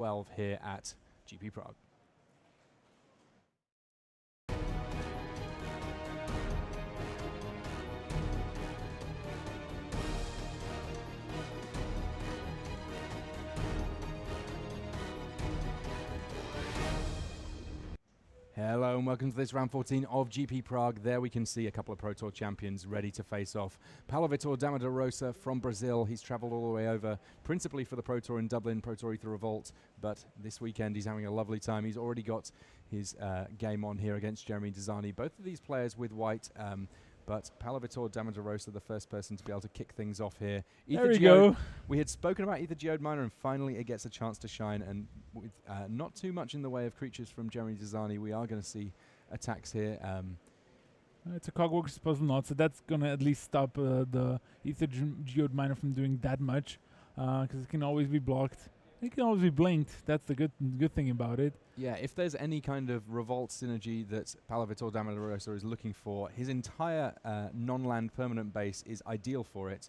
12 here at GP Prague. Hello and welcome to this round 14 of GP Prague. There we can see a couple of Pro Tour champions ready to face off. Paulo Vitor Dama da Rosa from Brazil. He's travelled all the way over, principally for the Pro Tour in Dublin, Pro Tour Ether Revolt, but this weekend he's having a lovely time. He's already got his game on here against Jeremy Dezani. Both of these players with white, but Paulo Vitor Dama da Rosa, the first person to be able to kick things off here. There we go. We had spoken about Ether Geode Miner, and finally it gets a chance to shine. And with not too much in the way of creatures from Jeremy Dezani, we are going to see attacks here. It's a Cogworks puzzle knot, so that's going to at least stop the Ether Geode Miner from doing that much, because it can always be blocked. It can always be blinked. That's the good thing about it. Yeah, if there's any kind of revolt synergy that Paulo Vitor Dama da Rosa is looking for, his entire non-land permanent base is ideal for it.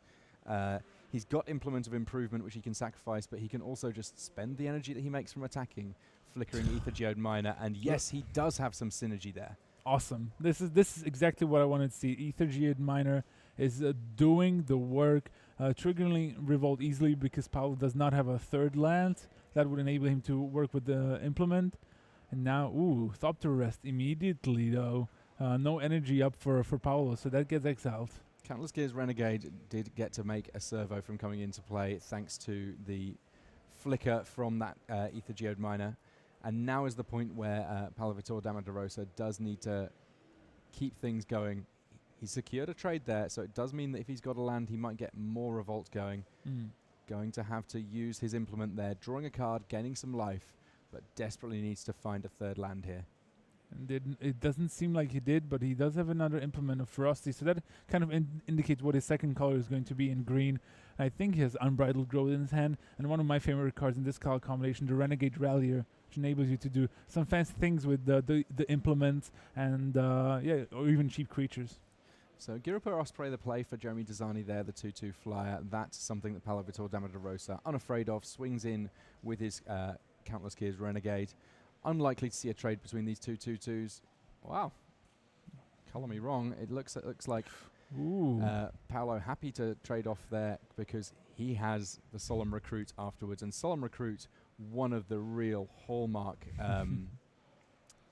He's got Implement of Improvement, which he can sacrifice, but he can also just spend the energy that he makes from attacking, flickering Ether Geode Miner, and yes, he does have some synergy there. Awesome. This is exactly what I wanted to see. Ether Geode Miner is doing the work, triggering Revolt easily because Paulo does not have a third land. That would enable him to work with the Implement. And now, Thopter Rest immediately, though. No energy up for Paulo, so that gets exiled. Countless Gears Renegade did get to make a servo from coming into play thanks to the flicker from that Ether Geode Miner. And now is the point where Paulo Vitor Dama da Rosa does need to keep things going. He's secured a trade there, so it does mean that if he's got a land, he might get more revolt going. Going to have to use his implement there, drawing a card, gaining some life, but desperately needs to find a third land here. And it doesn't seem like he did, but he does have another implement of Ferocity, so that kind of indicates what his second color is going to be in green. I think he has Unbridled Growth in his hand, and one of my favorite cards in this color combination, the Renegade Rallier, which enables you to do some fancy things with the implements and or even cheap creatures. So Girupa Osprey the play for Jeremy Dezani there, the 2/2 flyer. That's something that Paulo Vitor Dama da Rosa, unafraid of, swings in with his Countless Gears Renegade. Unlikely to see a trade between these two 2/2s. Wow. Color me wrong. It looks like Paulo happy to trade off there because he has the Solemn Recruit afterwards. And Solemn Recruit, one of the real hallmark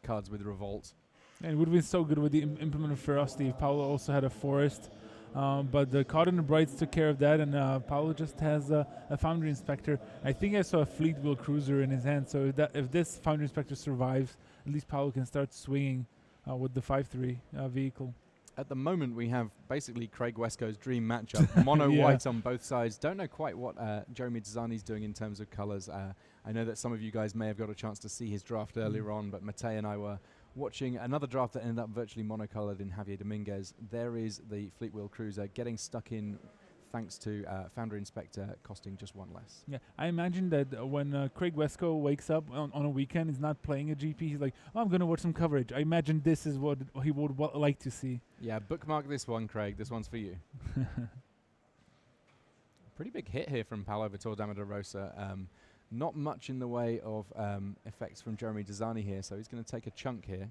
cards with Revolt. And it would have been so good with the Implement of Ferocity if Paulo also had a Forest. But the Caught in the Brights took care of that, and Paulo just has a Foundry Inspector. I think I saw a Fleetwheel Cruiser in his hand, so if this Foundry Inspector survives, at least Paulo can start swinging with the 5/3 vehicle. At the moment, we have basically Craig Wesco's dream matchup. Mono-white on both sides. Don't know quite what Jeremy Dezani's doing in terms of colors. I know that some of you guys may have got a chance to see his draft earlier on, but Matei and I were watching another draft that ended up virtually monocolored in Javier Dominguez. There is the Fleetwheel Cruiser getting stuck in thanks to Foundry Inspector costing just one less. Yeah, I imagine that when Craig Wesco wakes up on a weekend, he's not playing a GP, he's like, oh, I'm going to watch some coverage. I imagine this is what he would like to see. Yeah, bookmark this one, Craig. This one's for you. Pretty big hit here from Paulo Vitor Dama da Rosa. Not much in the way of effects from Jeremy Dezani here, so he's going to take a chunk here.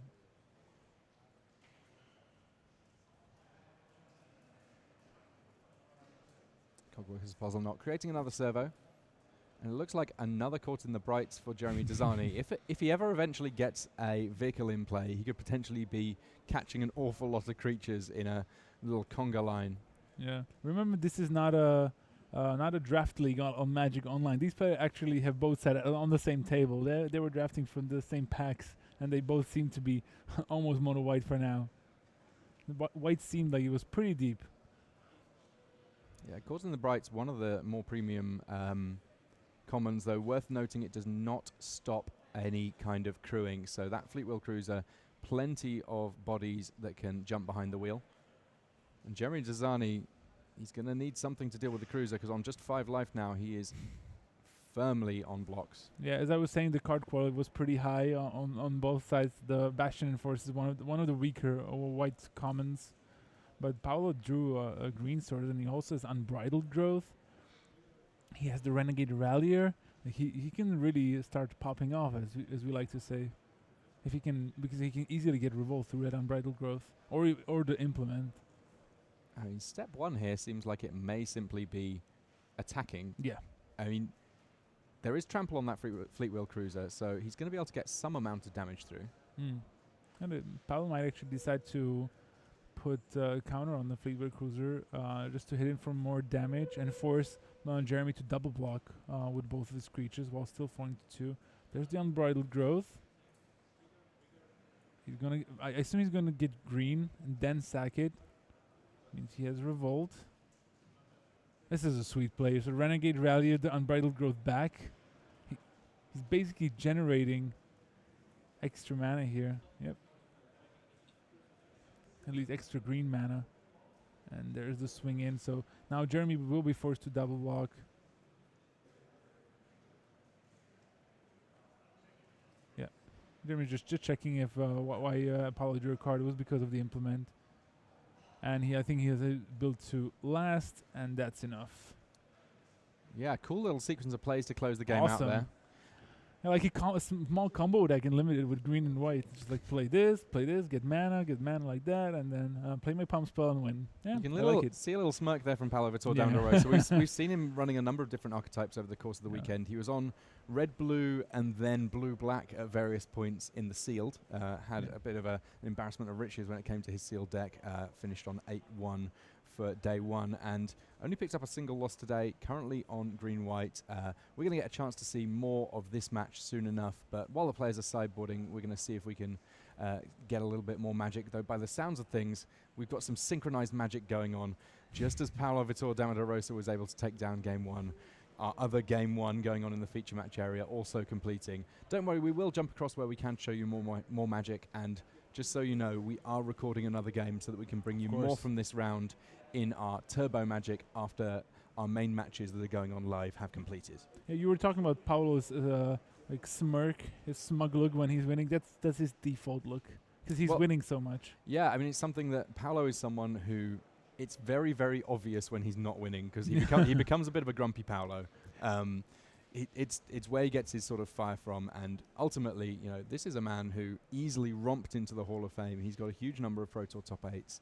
Cogworkers Puzzle Knot creating another servo. And it looks like another Caught in the Brights for Jeremy Dezani. If he ever eventually gets a vehicle in play, he could potentially be catching an awful lot of creatures in a little conga line. Yeah. Remember, this is not a draft league on Magic Online. These players actually have both sat on the same table. They were drafting from the same packs, and they both seem to be almost mono-white for now. The white seemed like it was pretty deep. Yeah, Caught in the Brights, one of the more premium commons, though worth noting it does not stop any kind of crewing. So that Fleetwheel Cruiser, plenty of bodies that can jump behind the wheel. And Jeremy Dezani, he's going to need something to deal with the cruiser because on just 5 life now, he is firmly on blocks. Yeah, as I was saying, the card quality was pretty high on both sides. The Bastion Enforce is one of the weaker white commons. But Paulo drew a green sword, and he also has Unbridled Growth. He has the Renegade Rallier. Like he can really start popping off, as we like to say, if he can, because he can easily get revolt through Red Unbridled Growth or the implement. I mean, step one here seems like it may simply be attacking. Yeah. I mean, there is trample on that fleet wheel cruiser, so he's going to be able to get some amount of damage through. And Paolo might actually decide to put a counter on the fleet wheel cruiser just to hit him for more damage and force Jeremy to double block with both of his creatures while still falling to 2. There's the Unbridled Growth. He's gonna. I assume he's gonna get green and then sack it. Means he has revolt. This is a sweet play. So Renegade rallied the Unbridled Growth back. He's basically generating extra mana here. Yep. At least extra green mana. And there's the swing in. So now Jeremy will be forced to double block. Yeah. Jeremy just checking if why Paolo drew a card. It was because of the implement. And I think he has a build to last, and that's enough. Yeah, cool little sequence of plays to close the game Awesome. out there. Yeah, like a small combo deck and limited with green and white. Just like play this, get mana like that, and then play my pump spell and win. Yeah, You can I like it. see a little smirk there from Paolo Vitor Yeah. down the road. So we've seen him running a number of different archetypes over the course of the Yeah. weekend. He was on red-blue and then blue-black at various points in the sealed. Had Yeah. a bit of an embarrassment of riches when it came to his sealed deck. Finished on 8-1 for day one and only picked up a single loss today, currently on green-white. We're going to get a chance to see more of this match soon enough, but while the players are sideboarding, we're going to see if we can get a little bit more magic, though by the sounds of things, we've got some synchronized magic going on. Just as Paolo Vitor Damarosa was able to take down game one, our other game one going on in the feature match area also completing. Don't worry, we will jump across where we can show you more magic, and just so you know, we are recording another game so that we can bring you more from this round in our Turbo Magic after our main matches that are going on live have completed. Yeah, you were talking about Paolo's like smirk, his smug look when he's winning. That's his default look because he's winning so much. Yeah, I mean, it's something that Paolo is someone who it's very, very obvious when he's not winning because he becomes a bit of a grumpy Paolo. It's where he gets his sort of fire from, and ultimately, you know, this is a man who easily romped into the Hall of Fame. He's got a huge number of Pro Tour top 8s,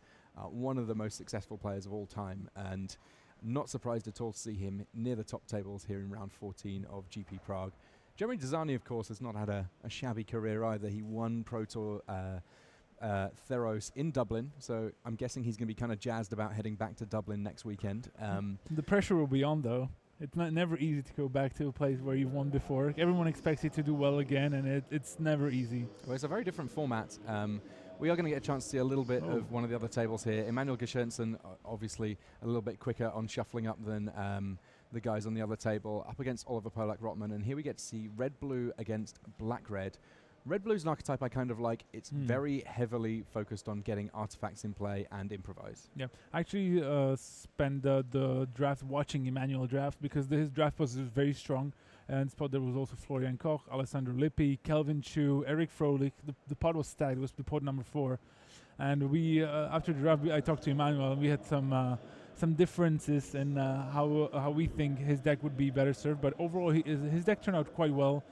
one of the most successful players of all time, and not surprised at all to see him near the top tables here in round 14 of GP Prague. Jeremy Desani, of course, has not had a shabby career either. He won Pro Tour Theros in Dublin, so I'm guessing he's going to be kind of jazzed about heading back to Dublin next weekend. The pressure will be on, though. It's never easy to go back to a place where you've won before. Everyone expects you to do well again, and it's never easy. Well, it's a very different format. We are going to get a chance to see a little bit of one of the other tables here. Emmanuel Geschönsen, obviously a little bit quicker on shuffling up than the guys on the other table, up against Oliver Polak-Rotman, and here we get to see red-blue against black-red. Red-blue's an archetype I kind of like. It's very heavily focused on getting artifacts in play and improvise. Yeah, I actually spent the draft watching Emmanuel draft because his draft was very strong. And spot there was also Florian Koch, Alessandro Lippi, Kelvin Chu, Eric Froelich. The pod was stacked. It was the pod number 4. And we after the draft, I talked to Emmanuel, and we had some differences in how we think his deck would be better served. But overall, his deck turned out quite well.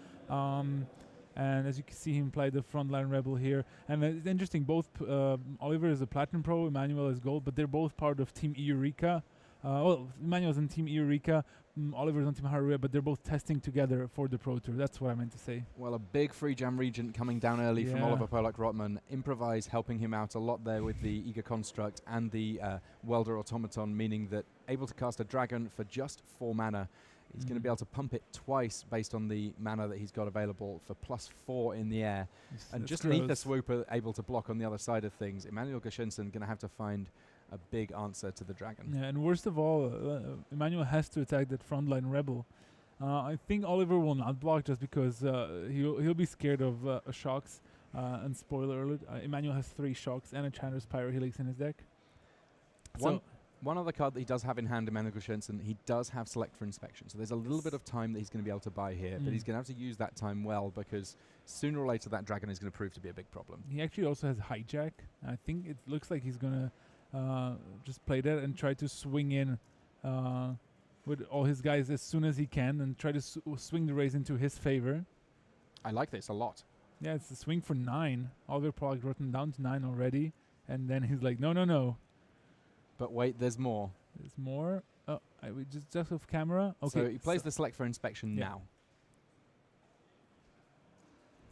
And as you can see him play the frontline rebel here. And it's interesting, both Oliver is a Platinum Pro, Emmanuel is Gold, but they're both part of Team Eureka. Well, Emmanuel's on Team Eureka, Oliver's on Team Haruya, but they're both testing together for the Pro Tour. That's what I meant to say. Well, a big free jam regent coming down early from Oliver Polak-Rotman. Improvise helping him out a lot there with the Eager Construct and the Welder Automaton, meaning that able to cast a dragon for just 4 mana. He's going to be able to pump it twice based on the mana that he's got available for +4 in the air. And just Neither Swooper able to block on the other side of things. Emmanuel Geschönsen going to have to find a big answer to the dragon. Yeah, and worst of all, Emmanuel has to attack that frontline rebel. I think Oliver will not block just because he'll be scared of shocks. And spoiler alert, Emmanuel has 3 shocks and a Chandler's Pyrohelix in his deck. One other card that he does have in hand, Emmanuel Geschönsen, he does have Select for Inspection. So there's a little bit of time that he's going to be able to buy here, but he's going to have to use that time well because sooner or later that dragon is going to prove to be a big problem. He actually also has Hijack. I think it looks like he's going to just play that and try to swing in with all his guys as soon as he can and try to swing the race into his favor. I like this a lot. Yeah, it's a swing for 9. Oliver Prague written down to 9 already. And then he's like, no. But wait, there's more. There's more. Oh, we just off camera. Okay. So he plays the select for inspection now.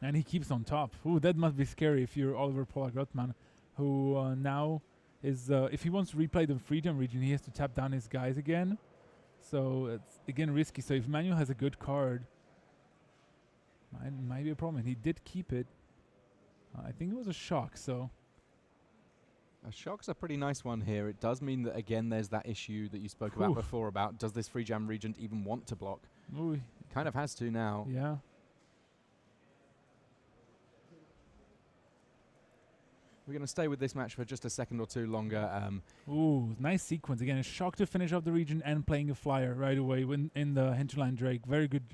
And he keeps on top. Ooh, that must be scary if you're Oliver Prague-Rothman, who now is, if he wants to replay the Freedom region, he has to tap down his guys again. So it's, again, risky. So if Manuel has a good card, might be a problem. And he did keep it. I think it was a shock, so... A shock's a pretty nice one here. It does mean that, again, there's that issue that you spoke about before about does this free jam regent even want to block? Ooh. Kind of has to now. Yeah. We're going to stay with this match for just a second or two longer. Ooh, nice sequence. Again, a shock to finish off the region and playing a flyer right away in the Hinterland Drake. Very good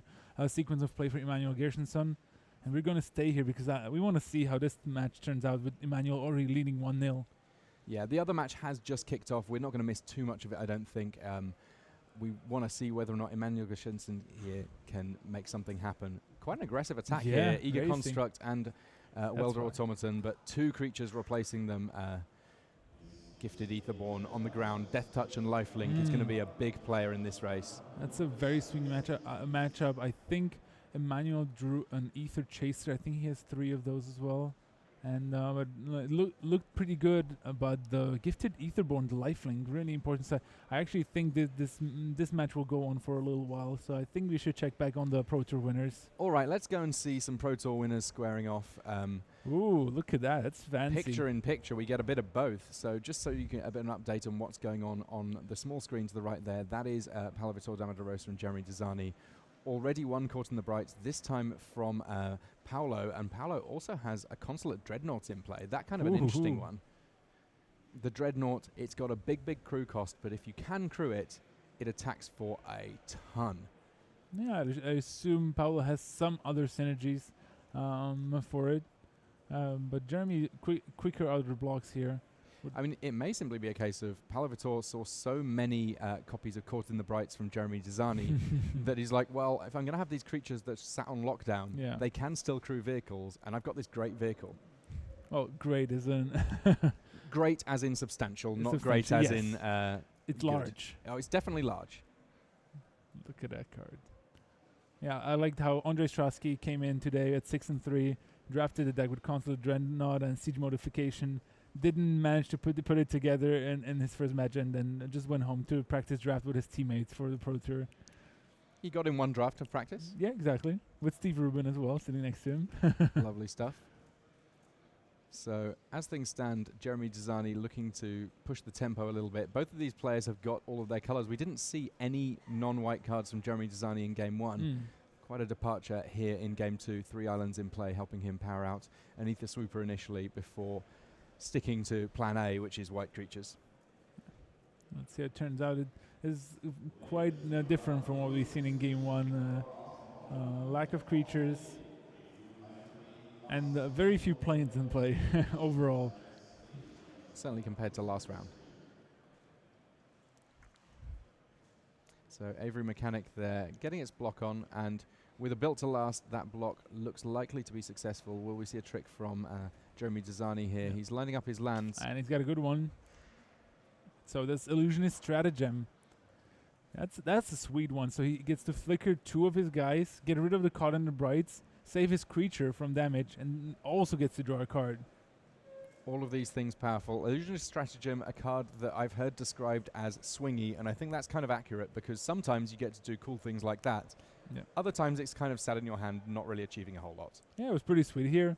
sequence of play for Emmanuel Gershenson. And we're going to stay here because we want to see how this match turns out with Emmanuel already leading 1-0. Yeah, the other match has just kicked off. We're not going to miss too much of it, I don't think. We want to see whether or not Emmanuel Gershenson here can make something happen. Quite an aggressive attack here. Eager racing. Construct and Welder Automaton, but 2 creatures replacing them. Gifted Etherborn on the ground. Death Touch and Lifelink is going to be a big player in this race. That's a very swing matchup. I think Emmanuel drew an Ether Chaser. I think he has 3 of those as well. And looked pretty good, but the Gifted Etherborn, the Lifelink, really important. So I actually think this match will go on for a little while. So I think we should check back on the Pro Tour winners. All right, let's go and see some Pro Tour winners squaring off. Ooh, look at that. That's fancy. Picture in picture, we get a bit of both. So just so you get a bit of an update on what's going on the small screen to the right there, that is Paolo Vittor Damaderosa and Jeremy Desani. Already one caught in the brights, this time from Paolo. And Paolo also has a Consulate Dreadnought in play. That kind of an interesting one. The Dreadnought, it's got a big crew cost, but if you can crew it, it attacks for a ton. Yeah, I assume Paolo has some other synergies for it. But Jeremy, quicker outer blocks here. I mean, it may simply be a case of Paolo Vittor saw so many copies of Caught in the Brights from Jeremy Desani that he's like, well, if I'm going to have these creatures that sat on lockdown, they can still crew vehicles, and I've got this great vehicle. Well, great as in... Great as in substantial, not great as in... it's good. large. Oh, it's definitely large. Look at that card. Yeah, I liked how Andrei Strasky came in today at 6-3, drafted the deck with Consulate Dreadnought and Siege Modification, didn't manage to put it together in his first match, and then just went home to practice draft with his teammates for the Pro Tour. He got in one draft of practice. Yeah, exactly. With Steve Rubin as well, sitting next to him. Lovely stuff. So, as things stand, Jeremy Desani looking to push the tempo a little bit. Both of these players have got all of their colours. We didn't see any non-white cards from Jeremy Desani in Game 1. Quite a departure here in Game 2. 3 islands in play, helping him power out an Ether Swooper initially before sticking to Plan A, which is white creatures. Let's see how it turns out. It is quite different from what we've seen in Game 1. Lack of creatures. And very few planes in play overall. Certainly compared to last round. So Avery Mechanic there getting its block on, and with a built to last, that block looks likely to be successful. Will we see a trick from Jeremy Desani here? He's lining up his lands. And he's got a good one. So that's Illusionist Stratagem. That's a sweet one. So he gets to flicker 2 of his guys, get rid of the Caught in the Brights, save his creature from damage, and also gets to draw a card. All of these things powerful. Illusionist Stratagem, a card that I've heard described as swingy, and I think that's kind of accurate because sometimes you get to do cool things like that. Yeah. Other times it's kind of sat in your hand, not really achieving a whole lot. Yeah, it was pretty sweet. Here,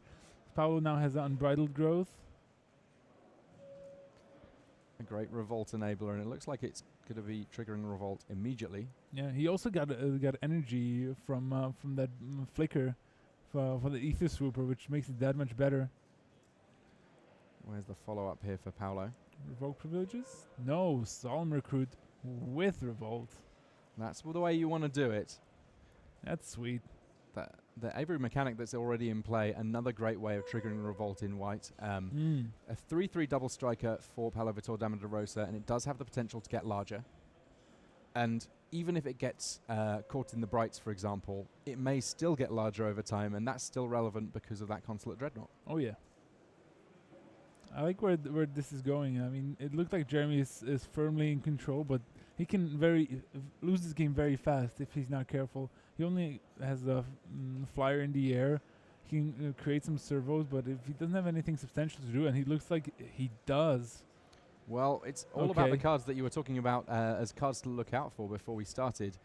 Paolo now has Unbridled Growth. A great Revolt enabler, and it looks like it's going to be triggering Revolt immediately. Yeah, he also got energy from that flicker for the Ether Swooper, which makes it that much better. Where's the follow-up here for Paolo? Revoke Privileges? No, Solemn Recruit with Revolt. That's the way you want to do it. That's sweet. The Avery Mechanic that's already in play, another great way of triggering Revolt in white. A 3/3 double striker for Paolo Vittor Damaderosa, and it does have the potential to get larger. And even if it gets caught in the brights, for example, it may still get larger over time, and that's still relevant because of that Consulate Dreadnought. Oh yeah. I like where this is going. I mean, it looked like Jeremy is firmly in control, but he can lose this game very fast if he's not careful. He only has a flyer in the air. He can create some servos, but if he doesn't have anything substantial to do, and he looks like he does. Well, it's all about the cards that you were talking about as cards to look out for before we started.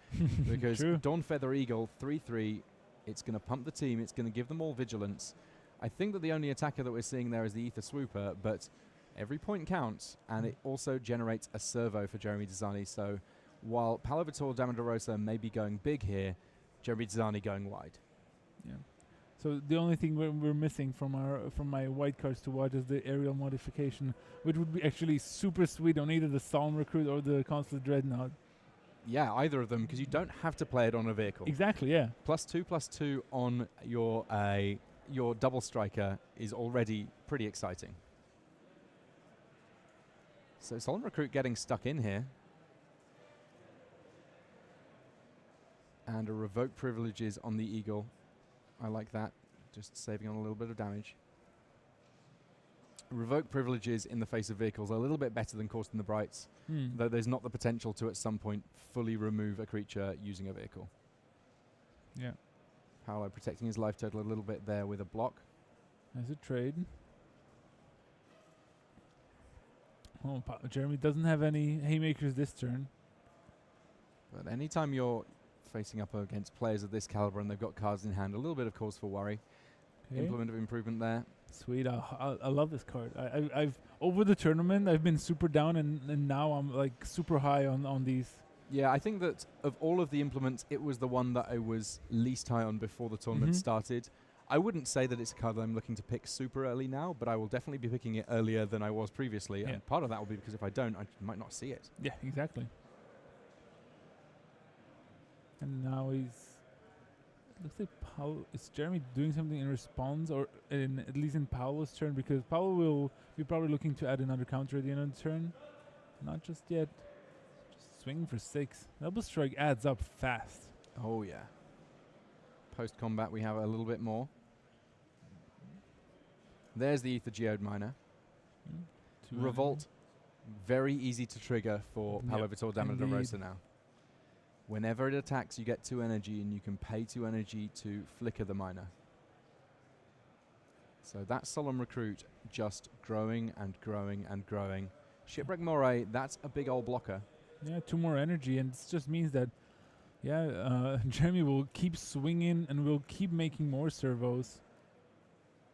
Because Dawn Feather Eagle, 3/3, it's going to pump the team, it's going to give them all vigilance. I think that the only attacker that we're seeing there is the Ether Swooper, but every point counts, and it also generates a servo for Jeremy Dzani. So while Palavitore Damadorosa may be going big here, Jeremy Dzani going wide. Yeah. So the only thing we're missing from my white cards to watch is the aerial modification, which would be actually super sweet on either the Solemn Recruit or the Consulate Dreadnought. Yeah, either of them, because you don't have to play it on a vehicle. Exactly, yeah. +2/+2 on your double striker is already pretty exciting. So Solemn Recruit getting stuck in here. And a Revoke Privileges on the Eagle. I like that, just saving on a little bit of damage. Revoke Privileges in the face of vehicles are a little bit better than Caught in the Brights, though there's not the potential to at some point fully remove a creature using a vehicle. Yeah. Paolo protecting his life total a little bit there with a block. There's a trade. Oh, Jeremy doesn't have any haymakers this turn. But anytime you're facing up against players of this caliber and they've got cards in hand, a little bit of cause for worry. Implement of Improvement there. Sweet. I love this card. I've over the tournament I've been super down, and now I'm like super high on these. Yeah, I think that of all of the implements, it was the one that I was least high on before the tournament started. I wouldn't say that it's a card that I'm looking to pick super early now, but I will definitely be picking it earlier than I was previously. Yeah. And part of that will be because if I don't, I might not see it. Yeah, exactly. And now looks like is Jeremy doing something in response, or at least in Paolo's turn, because Paolo will be probably looking to add another counter at the end of the turn. Not just yet. Just swinging for 6. Double strike adds up fast. Oh yeah. Post combat we have a little bit more. There's the Ether Geode Miner. Revolt, very easy to trigger for Palavitore Damadorosa now. Whenever it attacks, you get 2 energy, and you can pay 2 energy to flicker the miner. So that Solemn Recruit just growing and growing and growing. Shipwreck Moray, that's a big old blocker. Yeah, 2 more energy, and this just means that, Jeremy will keep swinging and will keep making more servos.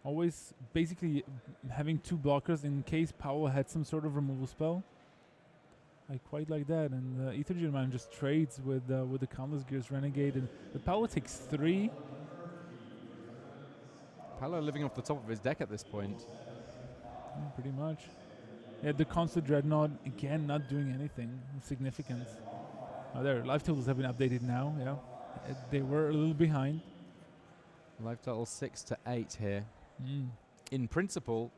Always basically having 2 blockers in case Paolo had some sort of removal spell. I quite like that, and Ether Geode Miner just trades with the Countless Gears Renegade, and the Paolo takes 3. Paolo living off the top of his deck at this point. Yeah, pretty much. Yeah, the Consulate Dreadnought again not doing anything of significance. Their life totals have been updated now. Yeah, they were a little behind. Life total 6 to 8 here. In principle,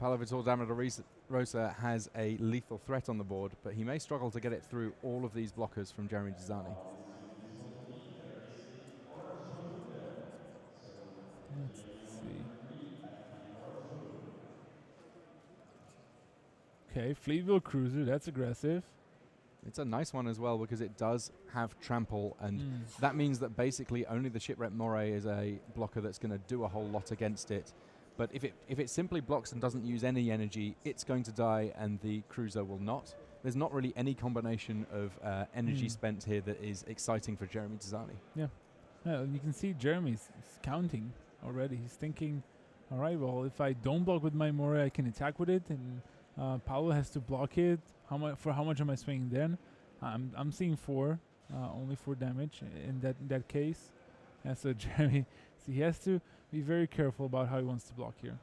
Palavitore Damadorosa has a lethal threat on the board, but he may struggle to get it through all of these blockers from Jeremy Dzani. Let's see. Okay, Fleetville Cruiser, that's aggressive. It's a nice one as well because it does have trample, and that means that basically only the Shipwreck Moray is a blocker that's going to do a whole lot against it. But if it simply blocks and doesn't use any energy, it's going to die, and the cruiser will not. There's not really any combination of energy spent here that is exciting for Jeremy Dzani. Yeah. You can see Jeremy's counting already. He's thinking, all right, well, if I don't block with my Moray, I can attack with it, and Paolo has to block it. For how much am I swinging then? I'm seeing 4, only 4 damage in that case. And so Jeremy, he has to be very careful about how he wants to block here.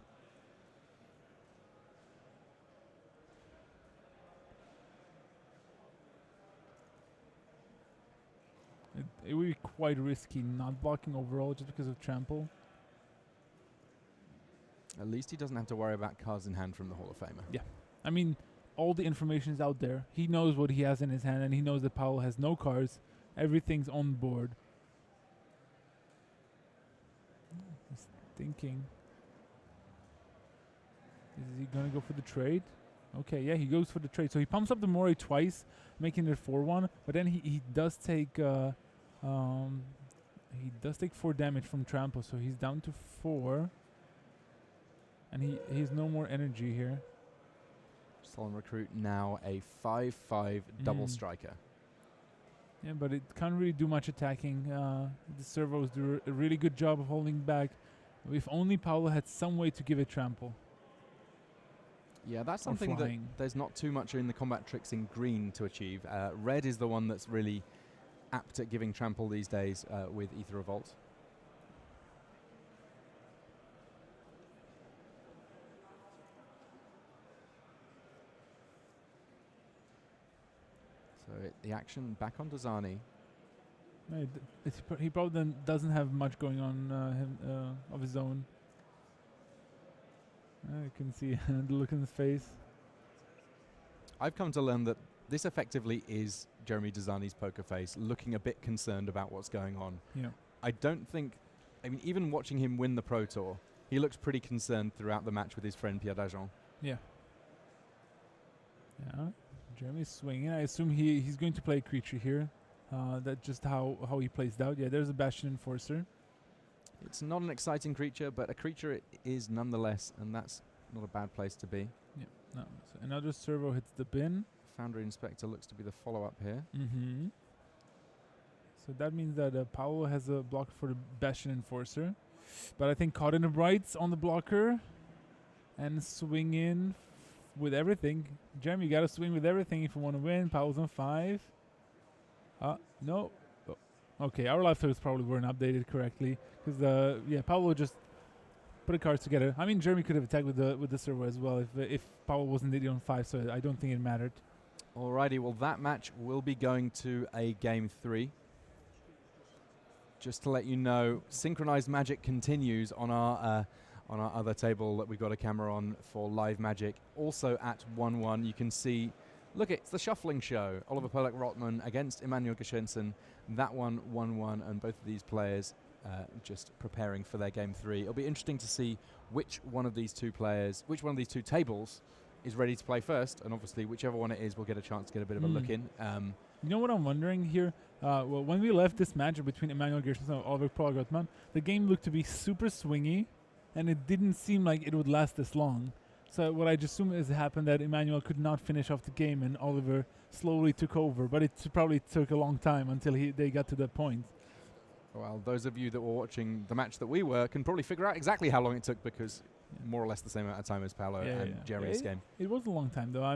It would be quite risky not blocking overall just because of trample. At least he doesn't have to worry about cards in hand from the Hall of Famer. Yeah. I mean, all the information is out there. He knows what he has in his hand, and he knows that Paolo has no cards. Everything's on board. He's thinking. Is he going to go for the trade? Okay, yeah, he goes for the trade. So he pumps up the Moray twice, making it 4-1. But then he does take 4 damage from trample, so he's down to 4. And he has no more energy here. Solemn Recruit now a 5-5 double striker. Yeah, but it can't really do much attacking. The servos do a really good job of holding back. If only Paolo had some way to give it trample. Yeah, that's something that there's not too much in the combat tricks in green to achieve. Red is the one that's really apt at giving trample these days with Ether Revolt. So the action back on Dazani. He probably then doesn't have much going on of his own. You can see the look in his face. I've come to learn that this effectively is Jeremy Dazani's poker face, looking a bit concerned about what's going on. Yeah. I don't think, even watching him win the Pro Tour, he looks pretty concerned throughout the match with his friend Pierre Dajon. Yeah. Yeah. Jeremy's swinging. I assume he's going to play a creature here. That's just how he plays it out. Yeah, there's a Bastion Enforcer. It's not an exciting creature, but a creature it is nonetheless, and that's not a bad place to be. Yeah. No. So another servo hits the bin. Foundry Inspector looks to be the follow-up here. Mm-hmm. So that means that Paolo has a blocker for the Bastion Enforcer. But I think Caught in the Brights on the blocker. And swing in with everything. Jeremy, you got to swing with everything if you want to win. Paolo's on 5. No. Oh. Okay, our life totals probably weren't updated correctly. Because, Paolo just put the cards together. I mean, Jeremy could have attacked with the servo as well if Paolo wasn't idiot on 5, so I don't think it mattered. Alrighty, well that match will be going to a game 3. Just to let you know, Synchronized Magic continues on our other table that we've got a camera on for live Magic. Also at 1-1, you can see, look, it's the shuffling show. Oliver Perlek-Rotman against Emmanuel Geschensen. That one 1-1, and both of these players just preparing for their game 3. It'll be interesting to see which one of these two tables is ready to play first, and obviously whichever one it is, we'll get a chance to get a bit of a look in. You know what I'm wondering here? Well, when we left this match between Emmanuel Geschensen and Oliver Perlek-Rotman, the game looked to be super swingy, and it didn't seem like it would last this long. So what I just assume is happened that Emmanuel could not finish off the game, and Oliver slowly took over. But it probably took a long time until they got to that point. Well, those of you that were watching the match that we were can probably figure out exactly how long it took, because more or less the same amount of time as Paolo and Jeremy's game. It was a long time though. I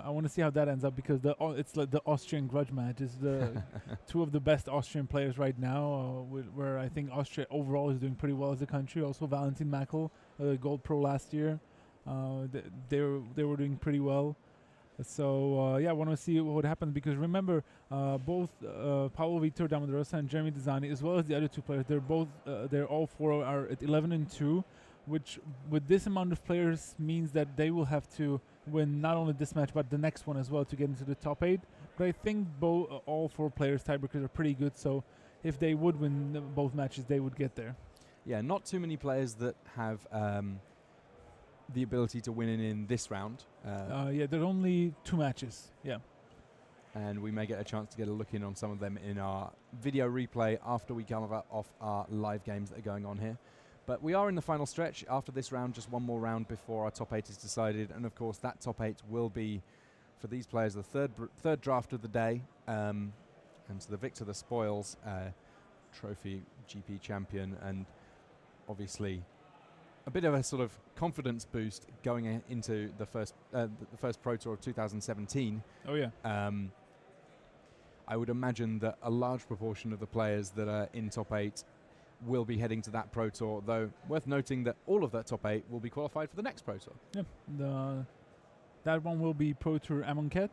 want to see how that ends up, because it's like the Austrian grudge match. It's the two of the best Austrian players right now, where I think Austria overall is doing pretty well as a country. Also Valentin Mackel, Gold Pro last year. They were doing pretty well. So I want to see what happens, because remember, both Paolo Vitor Damodarosa and Jeremy Dazani, as well as the other two players, they're all 4 are at 11-2, which with this amount of players means that they will have to win not only this match but the next one as well to get into the top 8. But I think all 4 players tiebreakers are pretty good, so if they would win both matches, they would get there. Yeah, not too many players that have the ability to win in this round. There's only 2 matches. Yeah. And we may get a chance to get a look in on some of them in our video replay after we come off our live games that are going on here. But we are in the final stretch. After this round, just one more round before our top 8 is decided. And of course, that top 8 will be, for these players, the third draft of the day. And to the victor, the spoils, trophy GP champion, and obviously a bit of a sort of confidence boost going into the first Pro Tour of 2017. Oh yeah. I would imagine that a large proportion of the players that are in top 8 will be heading to that Pro Tour, though worth noting that all of that top 8 will be qualified for the next Pro Tour. Yeah, that one will be Pro Tour Amonkhet,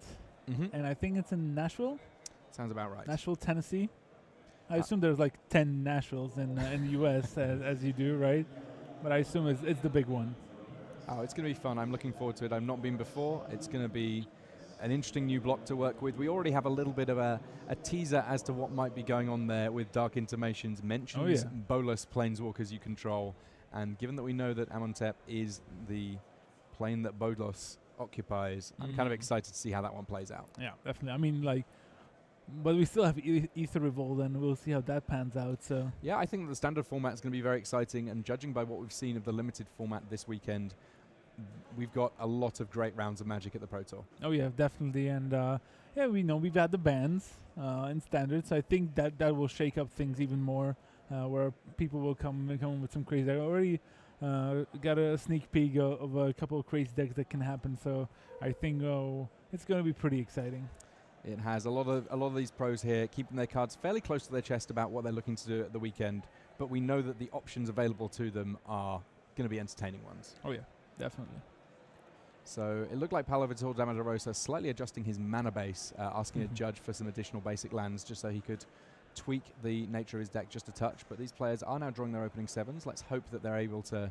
and I think it's in Nashville. Sounds about right. Nashville, Tennessee. I assume there's like 10 Nashvilles in the US as you do, right? But I assume it's the big one. Oh, it's going to be fun. I'm looking forward to it. I've not been before. It's going to be an interesting new block to work with. We already have a little bit of a teaser as to what might be going on there with Dark Intimations. Mentions Bolas planeswalkers you control. And given that we know that Amenhotep is the plane that Bolas occupies, I'm kind of excited to see how that one plays out. Yeah, definitely. I mean, like, but we still have Ether Revolt, and we'll see how that pans out. So yeah, I think the standard format is going to be very exciting, and judging by what we've seen of the limited format this weekend, we've got a lot of great rounds of Magic at the Pro Tour. Oh yeah, definitely. And yeah, we know we've had the bans in standard, so I think that will shake up things even more, where people will come with some crazy. I already got a sneak peek of a couple of crazy decks that can happen. So I think it's going to be pretty exciting. It has a lot of these pros here keeping their cards fairly close to their chest about what they're looking to do at the weekend, but we know that the options available to them are going to be entertaining ones. Oh yeah, definitely. So it looked like Paulo Vitor Damarosa slightly adjusting his mana base, asking a judge for some additional basic lands just so he could tweak the nature of his deck just a touch. But these players are now drawing their opening 7s. Let's hope that they're able to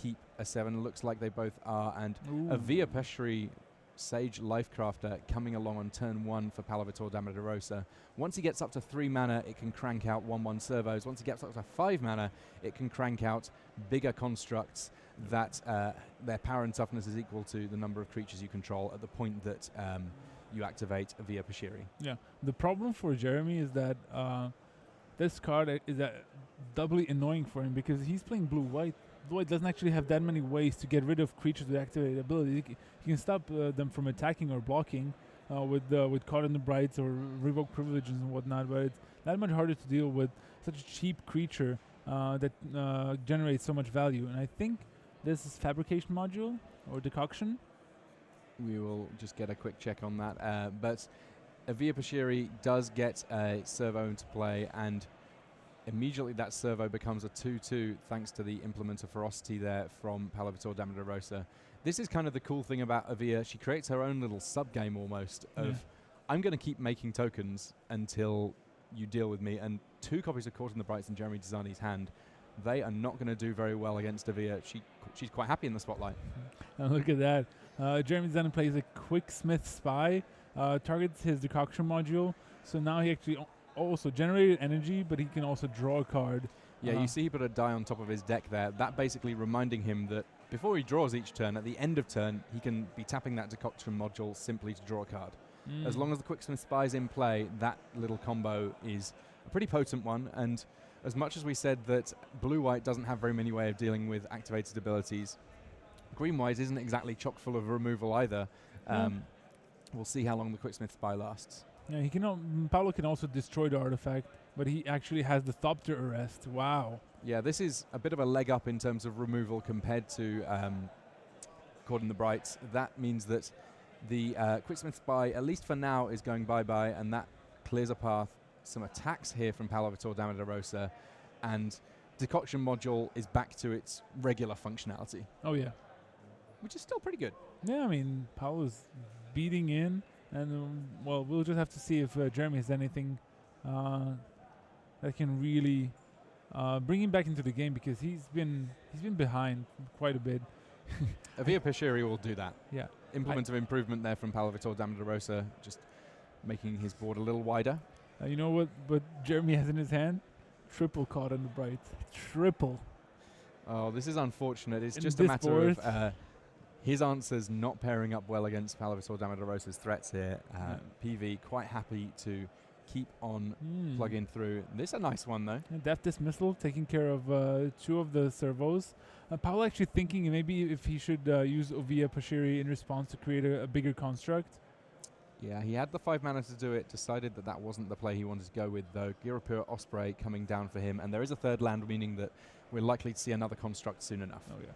keep a 7. Looks like they both are. And a Via Peshri Sage Lifecrafter coming along on turn 1 for Paulo Vitor Damarosa. Once he gets up to 3 mana, it can crank out 1/1 servos. Once he gets up to 5 mana, it can crank out bigger constructs that their power and toughness is equal to the number of creatures you control at the point that you activate a Via Peshiri. Yeah. The problem for Jeremy is that this card is doubly annoying for him because he's playing blue-white. Blue-white doesn't actually have that many ways to get rid of creatures with activated ability. You can stop them from attacking or blocking with Caught in the Brights or Revoke Privileges and whatnot, but it's that much harder to deal with such a cheap creature that generates so much value. And I think this is Fabrication Module or Decoction. We will just get a quick check on that. But Via Peshiri does get a servo into play, and immediately that servo becomes a 2/2 thanks to the Implement of Ferocity there from Paulo Vitor Damarosa. This is kind of the cool thing about Avia. She creates her own little sub-game almost of, I'm going to keep making tokens until you deal with me. And 2 copies of Caught in the Brights in Jeremy Desani's hand, they are not going to do very well against Avia. She's quite happy in the spotlight. And look at that. Jeremy Desani plays a Quicksmith Spy, targets his Decoction Module. So now he actually also generated energy, but he can also draw a card. Yeah, you see he put a die on top of his deck there. That basically reminding him that before he draws each turn, at the end of turn, he can be tapping that Decoction Module simply to draw a card. As long as the Quicksmith Spy is in play, that little combo is a pretty potent one. And as much as we said that blue-white doesn't have very many ways of dealing with activated abilities, green-white isn't exactly chock full of removal either. We'll see how long the Quicksmith Spy lasts. Yeah, he can. Paulo can also destroy the artifact, but he actually has the Thopter Arrest. Wow. Yeah, this is a bit of a leg up in terms of removal compared to Caught in the Brights. That means that the Quicksmith Spy, at least for now, is going bye-bye, and that clears a path. Some attacks here from Paulo Vitor Damarosa, and Decoction Module is back to its regular functionality. Oh, yeah. Which is still pretty good. Yeah, I mean, Paulo's beating in, and, well, we'll just have to see if Jeremy has anything that can really bring him back into the game, because he's been behind quite a bit. Via Peshiri will do that. Yeah. Implement of improvement there from Paulo Vitor Damarosa, just making his board a little wider. You know what Jeremy has in his hand? Triple Caught in the Brights. Triple. Oh, this is unfortunate. It's just a matter of his answers not pairing up well against Paulo Vitor Damarosa's threats here. PV quite happy to keep on plugging through. This is a nice one, though. Death Dismissal, taking care of 2 of the servos. Paulo actually thinking maybe if he should use Via Peshiri in response to create a bigger construct. Yeah, he had the 5 mana to do it, decided that wasn't the play he wanted to go with, though. Girapur Osprey coming down for him, and there is a 3rd land, meaning that we're likely to see another construct soon enough. Oh, yeah.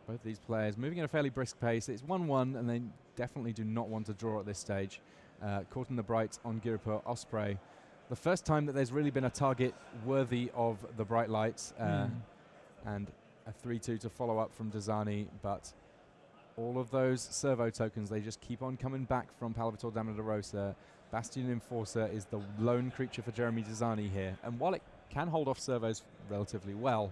Both these players moving at a fairly brisk pace. It's 1-1, and they definitely do not want to draw at this stage. Caught in the Bright on Girapur Osprey. The first time that there's really been a target worthy of the Bright Lights, and a 3-2 to follow up from Desani, but all of those servo tokens, they just keep on coming back from Paulo Vitor Damarosa. Bastion Enforcer is the lone creature for Jeremy Desani here, and while it can hold off servos relatively well,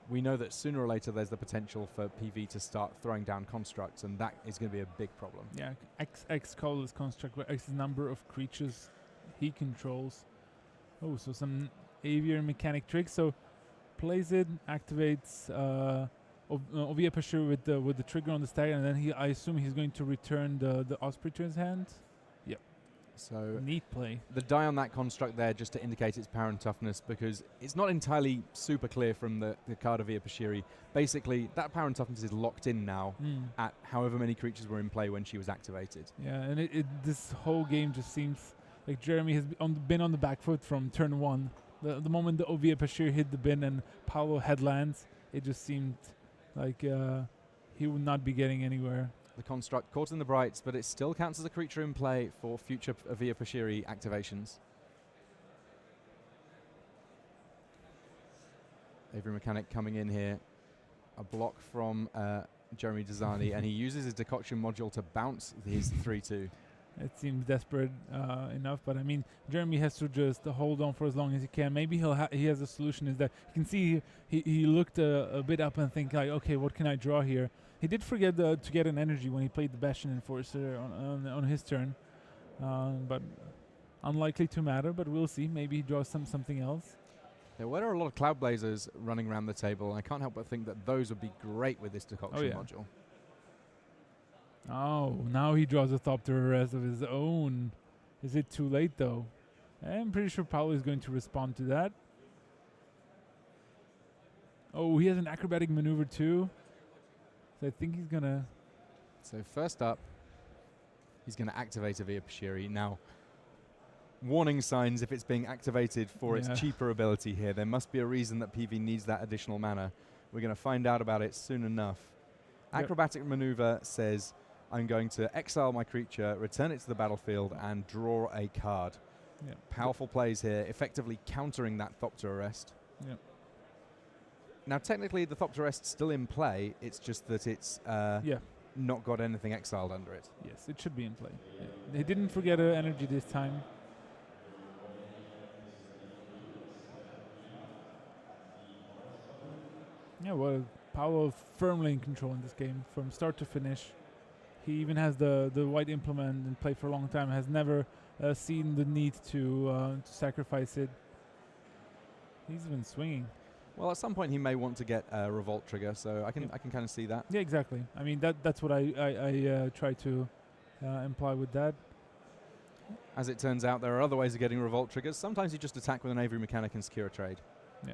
we know that sooner or later there's the potential for PV to start throwing down constructs, and that is going to be a big problem. Yeah, X colorless construct where X is number of creatures he controls. Oh, so some avian mechanic tricks. So plays it, activates Ovia Pashur with the trigger on the stack, and then I assume he's going to return the Osprey to his hand. Yep. So neat play. The die on that construct there just to indicate its power and toughness, because it's not entirely super clear from the card of Ovia Pashiri. Basically, that power and toughness is locked in now at however many creatures were in play when she was activated. Yeah, and this whole game just seems like Jeremy has been on the back foot from turn 1. The moment the Ovia Pashir hit the bin and Paolo headlands, it just seemed like he would not be getting anywhere. The construct caught in the brights, but it still counts as a creature in play for future Ovia Pashiri activations. Avery Mechanic coming in here. A block from Jeremy Desani, and he uses his decoction module to bounce his 3-2. It seems desperate enough, but I mean, Jeremy has to just hold on for as long as he can. Maybe he has a solution. Is that you can see he looked a bit up and think like, okay, what can I draw here? He did forget to get an energy when he played the Bastion Enforcer on his turn, but unlikely to matter. But we'll see. Maybe he draws something else. There were a lot of Cloud Blazers running around the table, and I can't help but think that those would be great with this decoction module. Oh, now he draws a Thopter of his own. Is it too late, though? I'm pretty sure Paolo is going to respond to that. Oh, he has an acrobatic maneuver, too. So I think he's going to... So first up, he's going to activate Ovia Pashiri. Now, warning signs if it's being activated for its cheaper ability here. There must be a reason that PV needs that additional mana. We're going to find out about it soon enough. Acrobatic maneuver says... I'm going to exile my creature, return it to the battlefield, and draw a card. Yep. Powerful plays here, effectively countering that Thopter arrest. Yep. Now, technically, the Thopter arrest's still in play. It's just that it's not got anything exiled under it. Yes, it should be in play. Yeah. They didn't forget energy this time. Yeah, well, Paolo firmly in control in this game from start to finish. He even has the white implement in play for a long time. Has never seen the need to sacrifice it. He's been swinging. Well, at some point he may want to get a revolt trigger, so I can kind of see that. Yeah, exactly. I mean that's what I try to imply with that. As it turns out, there are other ways of getting revolt triggers. Sometimes you just attack with an Avery Mechanic and secure a trade. Yeah.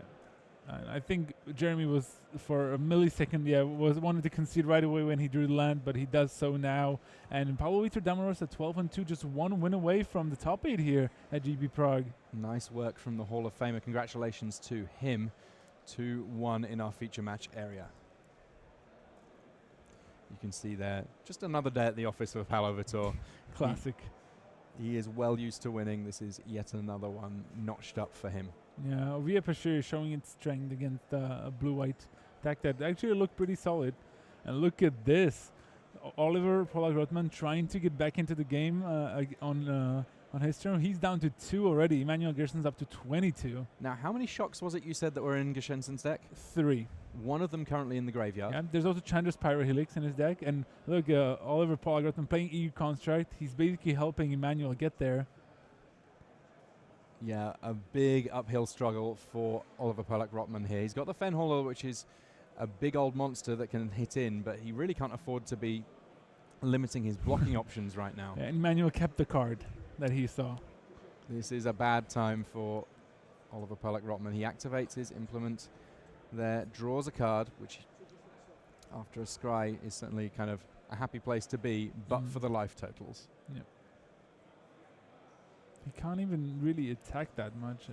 I think Jeremy was, for a millisecond, wanted to concede right away when he drew the land, but he does so now. And Paolo Vitor Damaros at 12-2, just one win away from the top 8 here at GB Prague. Nice work from the Hall of Famer. Congratulations to him. 2-1 in our feature match area. You can see there, just another day at the office of Paolo Vitor. Classic. He is well used to winning. This is yet another one notched up for him. Yeah, Ovia Pashir is showing its strength against a blue-white deck that actually looked pretty solid. And look at this. Oliver Polak-Rotman trying to get back into the game on his turn. He's down to 2 already. Emmanuel Gerson's up to 22. Now, how many shocks was it you said that were in Gershensen's deck? 3. One of them currently in the graveyard. Yeah, there's also Chandra's Pyrohelix in his deck. And look, Oliver Polak-Rotman playing EU Construct. He's basically helping Emmanuel get there. Yeah, a big uphill struggle for Oliver Polak-Rotman here. He's got the Fenhauler, which is a big old monster that can hit in, but he really can't afford to be limiting his blocking options right now. Yeah, and Emmanuel kept the card that he saw. This is a bad time for Oliver Polak-Rotman. He activates his implement there, draws a card, which after a scry is certainly kind of a happy place to be, but for the life totals. Yeah. He can't even really attack that much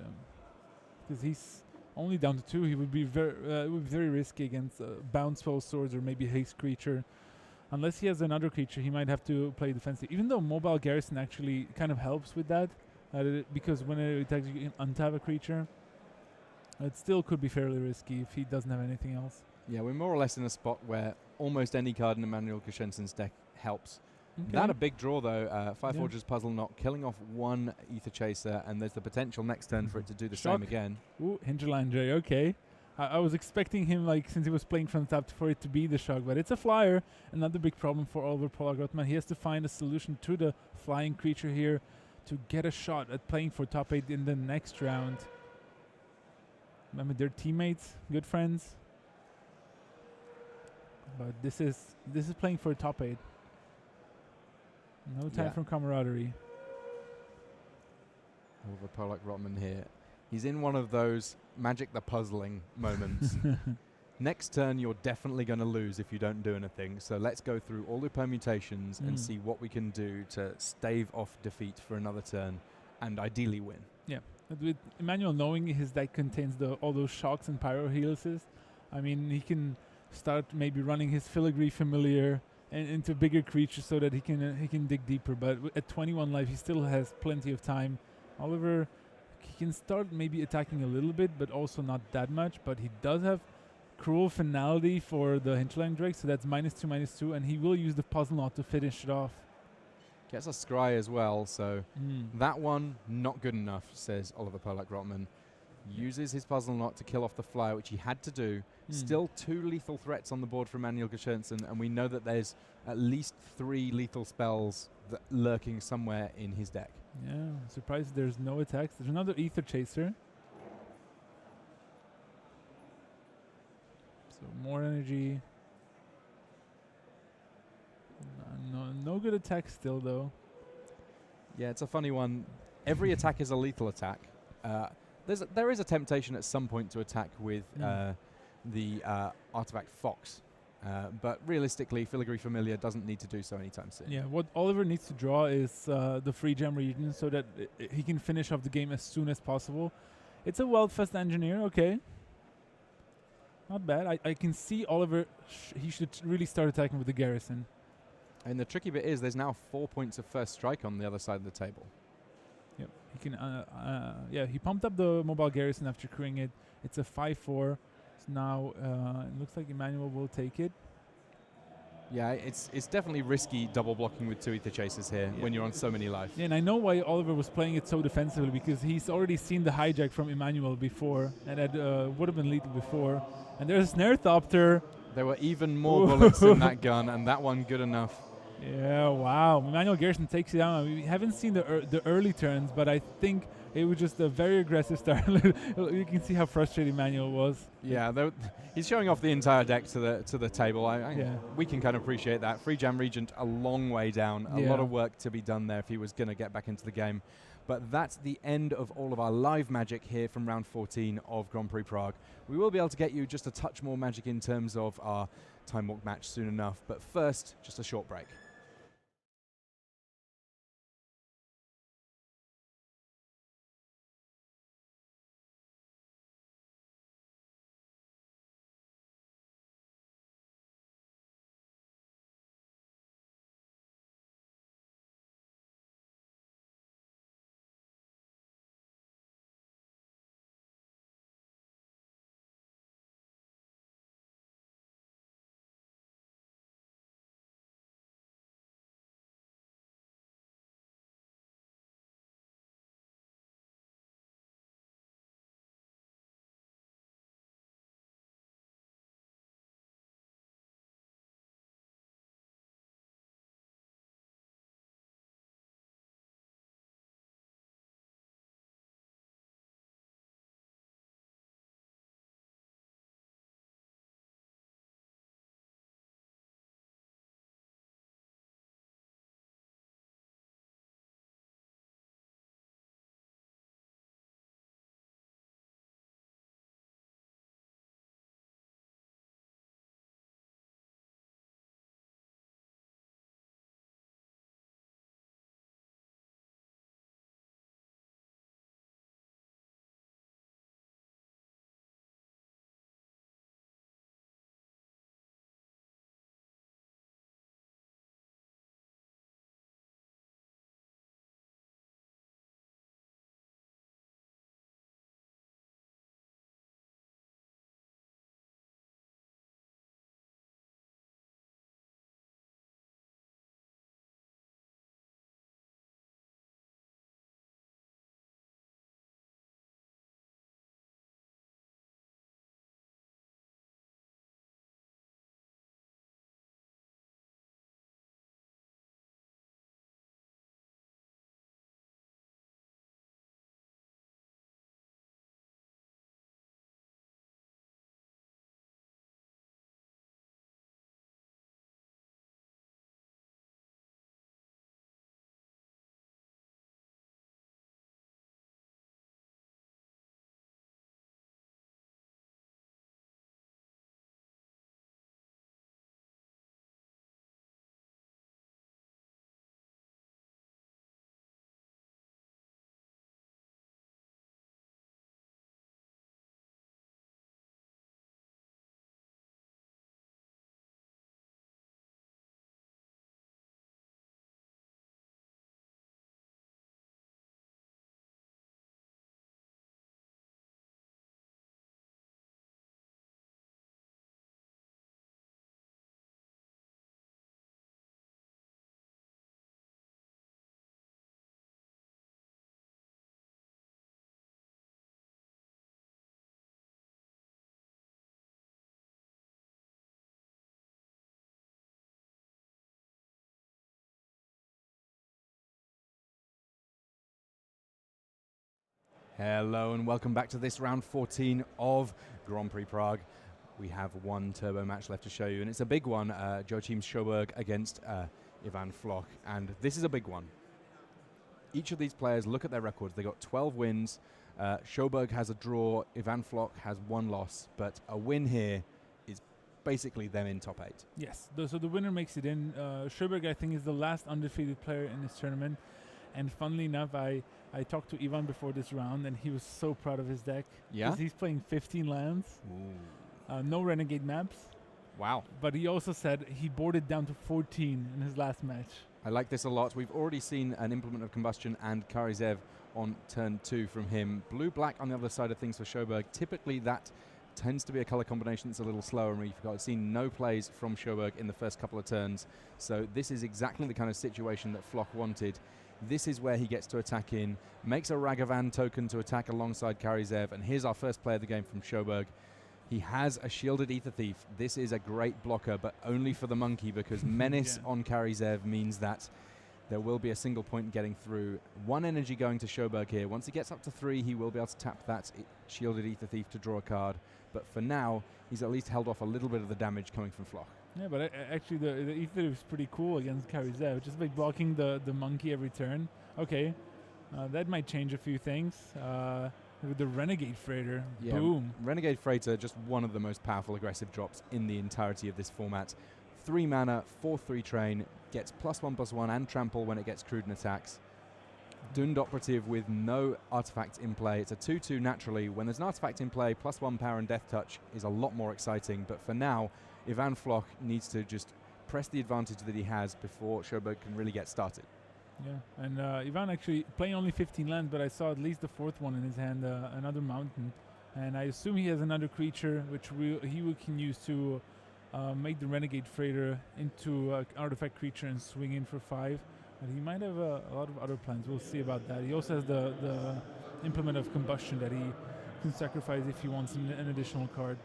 because he's only down to 2. He would be very risky against bounce spell swords or maybe haste creature. Unless he has another creature, he might have to play defensive. Even though mobile garrison actually kind of helps with that, because when it attacks, you can untap a creature. It still could be fairly risky if he doesn't have anything else. Yeah, we're more or less in a spot where almost any card in Emmanuel Gershensen's deck helps. Okay. That a big draw, though. Five Forges Puzzle Knot, killing off 1 Ether Chaser, and there's the potential next turn for it to do the same again. Ooh, Hinterland J, okay. I was expecting him, like, since he was playing from the top, for it to be the shock, but it's a flyer. Another big problem for Oliver Polak-Rothman. He has to find a solution to the flying creature here to get a shot at playing for top 8 in the next round. Remember, they're teammates, good friends. But this is playing for top 8. No time for camaraderie. Oliver Polak-Rothman here. He's in one of those Magic the Puzzling moments. Next turn, you're definitely going to lose if you don't do anything. So let's go through all the permutations and see what we can do to stave off defeat for another turn and ideally win. Yeah. But with Emmanuel knowing his deck contains all those shocks and pyro helices, I mean, he can start maybe running his Filigree Familiar and into bigger creatures so that he can dig deeper. But at 21 life, he still has plenty of time. Oliver, he can start maybe attacking a little bit, but also not that much. But he does have Cruel Finality for the Hinterland Drake, so that's -2/-2, and he will use the Puzzle Knot to finish it off. Gets a Scry as well, so that one not good enough, says Oliver Polak-Rothman. Uses his Puzzle Knot to kill off the flyer, which he had to do. Still 2 lethal threats on the board for Emmanuel Geschönsen, and we know that there's at least 3 lethal spells lurking somewhere in his deck. Yeah, I'm surprised there's no attacks. There's another Ether Chaser. So more energy. No good attack still, though. Yeah, it's a funny one. Every attack is a lethal attack. There is a temptation at some point to attack with the Artifact Fox. But realistically, Filigree Familiar doesn't need to do so anytime soon. Yeah, what Oliver needs to draw is the free gem region so that he can finish off the game as soon as possible. It's a Weldfest Engineer, okay. Not bad. I can see Oliver, he should really start attacking with the Garrison. And the tricky bit is there's now 4 points of first strike on the other side of the table. Yep, he can. Yeah, he pumped up the Mobile Garrison after crewing it. It's a 5/4. So now it looks like Emmanuel will take it. Yeah, it's definitely risky double blocking with 2 Ether Chasers here when you're on so many life. Yeah, and I know why Oliver was playing it so defensively, because he's already seen the hijack from Emmanuel before, and that would have been lethal before. And there's a Snare Thopter. There were even more bullets in that gun, and that one good enough. Yeah, wow. Emmanuel Garrison takes it down. We haven't seen the early turns, but I think it was just a very aggressive start. You can see how frustrated Emmanuel was. Yeah, he's showing off the entire deck to the table. We can kind of appreciate that. Free Jam Regent a long way down. A lot of work to be done there if he was going to get back into the game. But that's the end of all of our live Magic here from round 14 of Grand Prix Prague. We will be able to get you just a touch more Magic in terms of our Time Walk match soon enough. But first, just a short break. Hello and welcome back to this round 14 of Grand Prix Prague. We have one turbo match left to show you, and it's a big one. Joachim Sjoberg against Ivan Floch, and this is a big one. Each of these players, look at their records. They got 12 wins. Sjoberg has a draw. Ivan Floch has one loss, but a win here is basically them in top 8. Yes, so the winner makes it in. Sjoberg, I think, is the last undefeated player in this tournament. And funnily enough, I talked to Ivan before this round, and he was so proud of his deck. Yeah? Because he's playing 15 lands, no Renegade maps. Wow. But he also said he boarded down to 14 in his last match. I like this a lot. We've already seen an Implement of Combustion and Karizev on turn 2 from him. Blue-black on the other side of things for Sjoberg. Typically that tends to be a color combination that's a little slower, and we've seen no plays from Sjoberg in the first couple of turns. So this is exactly the kind of situation that Floch wanted. This is where he gets to attack in, makes a Ragavan token to attack alongside Karizev, and here's our first play of the game from Sjoberg. He has a shielded Ether Thief. This is a great blocker, but only for the monkey, because Menace on Karizev means that there will be a single point getting through. 1 energy going to Sjoberg here. Once he gets up to 3, he will be able to tap that shielded Ether Thief to draw a card. But for now, he's at least held off a little bit of the damage coming from Floch. Yeah, but actually the Ether is pretty cool against Karizev, just like blocking the monkey every turn. Okay, that might change a few things. With the Renegade Freighter, boom. Renegade Freighter, just one of the most powerful aggressive drops in the entirety of this format. 3 mana, 4/3 train, gets +1/+1 and trample when it gets Cruden attacks. Dund Operative with no artifacts in play. It's a 2/2 naturally. When there's an artifact in play, +1 power and death touch is a lot more exciting. But for now, Ivan Floch needs to just press the advantage that he has before Sjoberg can really get started. Yeah, and Ivan actually playing only 15 lands, but I saw at least the 4th one in his hand, another mountain. And I assume he has another creature which he can use to make the Renegade Freighter into an artifact creature and swing in for 5. But he might have a lot of other plans. We'll see about that. He also has the Implement of Combustion that he can sacrifice if he wants an additional card.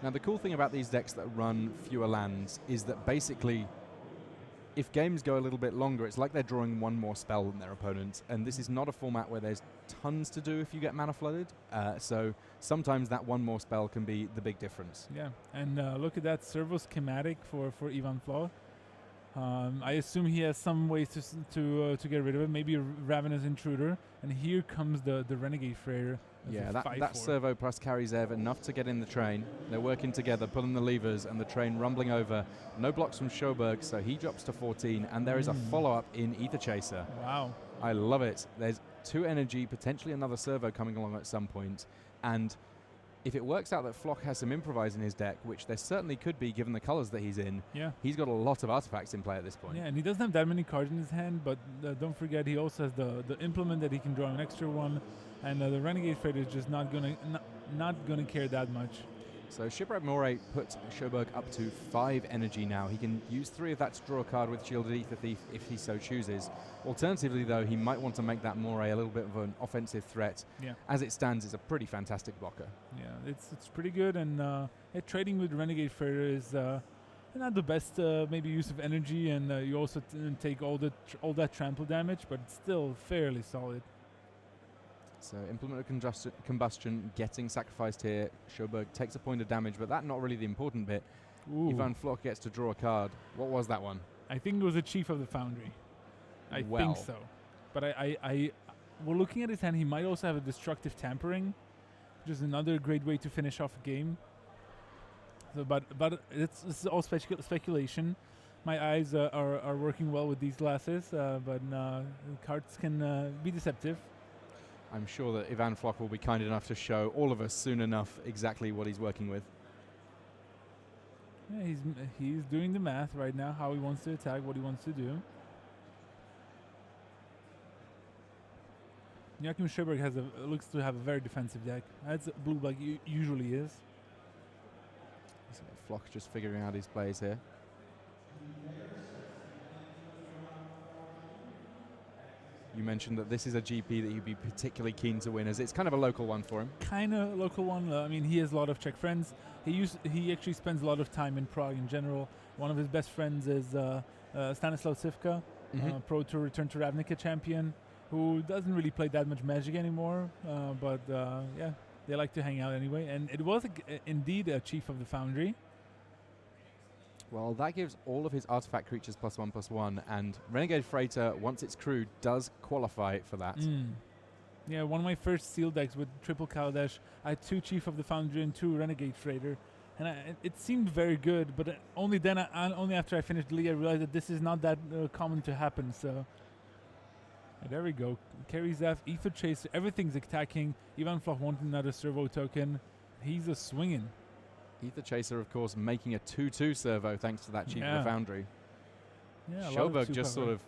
Now, the cool thing about these decks that run fewer lands is that basically, if games go a little bit longer, it's like they're drawing one more spell than their opponent, and this is not a format where there's tons to do if you get mana flooded, so sometimes that one more spell can be the big difference. Yeah, and look at that servo schematic for Ivan Floch. I assume he has some ways to get rid of it, maybe a Ravenous Intruder, and here comes the Renegade Freighter. Yeah, that servo plus Karizev, enough to get in the train. They're working together, pulling the levers, and the train rumbling over. No blocks from Sjoberg, so he drops to 14, and there is a follow-up in Ether Chaser. Wow. I love it. There's 2 energy, potentially another servo coming along at some point, and if it works out that Floch has some improvise in his deck, which there certainly could be given the colors that he's in, he's got a lot of artifacts in play at this point. Yeah, and he doesn't have that many cards in his hand, but don't forget he also has the Implement that he can draw an extra one, and the Renegade Freighter is just not gonna care that much. So Shipwreck Moray puts Sjoberg up to 5 energy now. He can use 3 of that to draw a card with Shielded Ether Thief if he so chooses. Alternatively, though, he might want to make that Moray a little bit of an offensive threat. Yeah. As it stands, it's a pretty fantastic blocker. Yeah, it's pretty good, and trading with Renegade Freighter is not the best maybe use of energy, and you also take all that trample damage, but it's still fairly solid. So Implement of Combustion getting sacrificed here. Sjoberg takes a point of damage, but that's not really the important bit. Ooh. Ivan Floch gets to draw a card. What was that one? I think it was a Chief of the Foundry. I think so. But well, looking at his hand, he might also have a Destructive Tampering, which is another great way to finish off a game. So, but it's all speculation. My eyes are working well with these glasses, but cards can be deceptive. I'm sure that Ivan Floch will be kind enough to show all of us soon enough exactly what he's working with. Yeah, he's doing the math right now, how he wants to attack, what he wants to do. Joachim Sjoberg looks to have a very defensive deck, as blue-black usually is. So Floch just figuring out his plays here. You mentioned that this is a GP that you'd be particularly keen to win, as it's kind of a local one for him. Kind of local one. I mean, he has a lot of Czech friends. He actually spends a lot of time in Prague in general. One of his best friends is Stanislav Sivka, Pro Tour Return to Ravnica champion. who doesn't really play that much Magic anymore, but yeah, they like to hang out anyway. And it was indeed a Chief of the Foundry. Well, that gives all of his artifact creatures +1/+1, and Renegade Freighter, once it's crewed, does qualify for that. Yeah, one of my first seal decks with triple Kaladesh, I had 2 Chief of the Foundry and 2 Renegade Freighter. And it seemed very good, but only then, only after I finished the league, I realized that this is not that common to happen. So there we go. Carry Zeph, Ether Chaser, everything's attacking. Ivan Floch wanted another servo token. He's a swinging. Ether Chaser, of course, making a 2/2 servo thanks to that Chief of the Foundry. Yeah, Sjoberg just sort of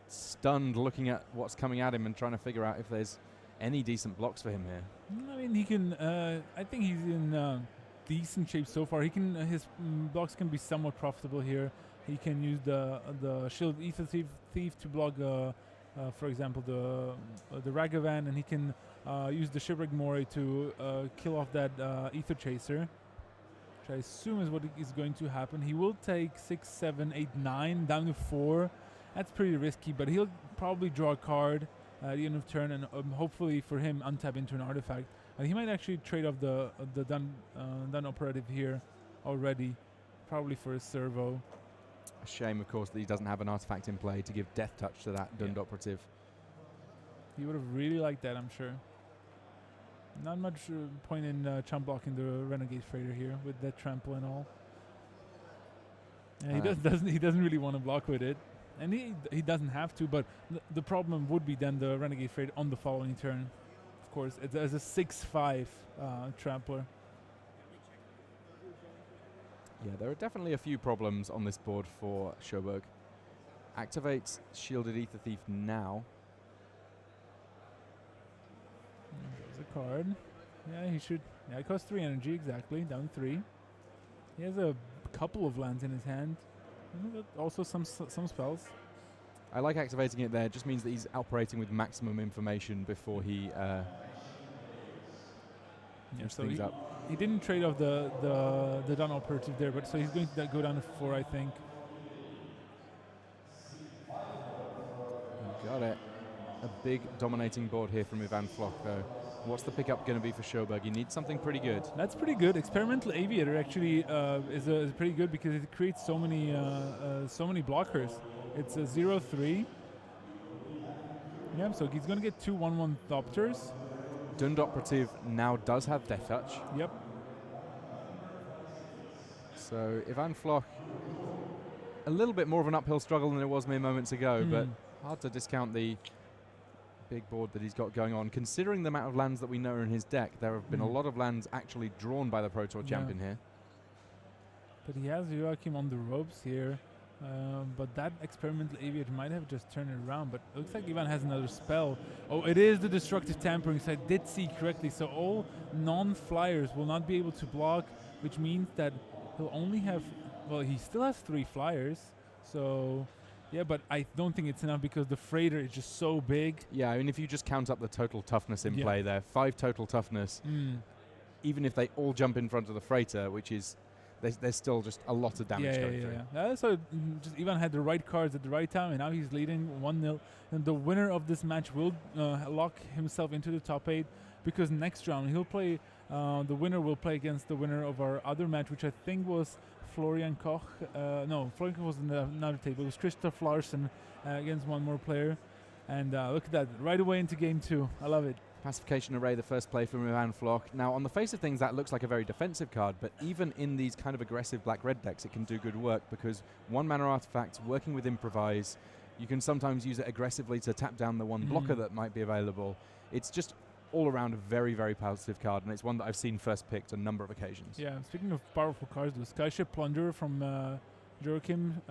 stunned, looking at what's coming at him and trying to figure out if there's any decent blocks for him here. I mean, he can. I think he's in decent shape so far. He can. His blocks can be somewhat profitable here. He can use the Shield Ether Thief to block, for example, the Ragavan, and he can use the Shipwreck Moray to kill off that Ether Chaser, which I assume is what is going to happen. He will take 6, 7, 8, 9 down to 4. That's pretty risky, but he'll probably draw a card at the end of turn, and hopefully for him untap into an artifact. And he might actually trade off the done operative here already, probably for a servo. A shame, of course, that he doesn't have an artifact in play to give death touch to that Dund operative. He would have really liked that, I'm sure. Not much point in chump blocking the Renegade Freighter here with that trample and all. Yeah, he doesn't really want to block with it, and he doesn't have to. But the problem would be then the Renegade Freighter on the following turn. Of course, it's as a 6/5 trampler. Yeah, there are definitely a few problems on this board for Sjoberg. Activates Shielded Ether Thief now. There's a card. Yeah, he should. Yeah, it costs 3 energy, exactly. Down 3. He has a couple of lands in his hand. Also some spells. I like activating it there. It just means that he's operating with maximum information before he so things up. He didn't trade off the done operative there, but so he's going to go down to 4, I think. Got it. A big dominating board here from Ivan Floch, though. What's the pickup going to be for Sjoberg? He needs something pretty good. That's pretty good. Experimental Aviator actually is pretty good because it creates so many blockers. It's a 0/3. Yeah, so he's going to get 2 1/1 Thopters. Dund operative now does have Death Touch. Yep. So Ivan Floch, a little bit more of an uphill struggle than it was mere moments ago, but hard to discount the big board that he's got going on. Considering the amount of lands that we know are in his deck, there have been a lot of lands actually drawn by the Pro Tour champion here. But he has Joachim on the ropes here. But that Experimental Aviator might have just turned it around. But it looks like Ivan has another spell. Oh, it is the Destructive Tampering, so I did see correctly. So all non-flyers will not be able to block, which means that he'll only have... Well, he still has 3 flyers. So... Yeah, but I don't think it's enough because the freighter is just so big. Yeah, I mean, if you just count up the total toughness in play there, 5 total toughness, even if they all jump in front of the freighter, which is, there's still just a lot of damage going through. So just Ivan had the right cards at the right time, and now he's leading 1-0. And the winner of this match will lock himself into the top 8 because next round he'll play, the winner will play against the winner of our other match, which I think was Florian Koch. No, Florian Koch was in another table. It was Christoph Larsen against one more player. And look at that, right away into game 2. I love it. Pacification Array, the first play from Ivan Floch. Now, on the face of things, that looks like a very defensive card, but even in these kind of aggressive black-red decks, it can do good work because 1-mana artifacts, working with Improvise, you can sometimes use it aggressively to tap down the one blocker that might be available. It's just all around a very, very positive card, and it's one that I've seen first picked a number of occasions. Yeah, speaking of powerful cards, the Skyship Plunderer from Joachim.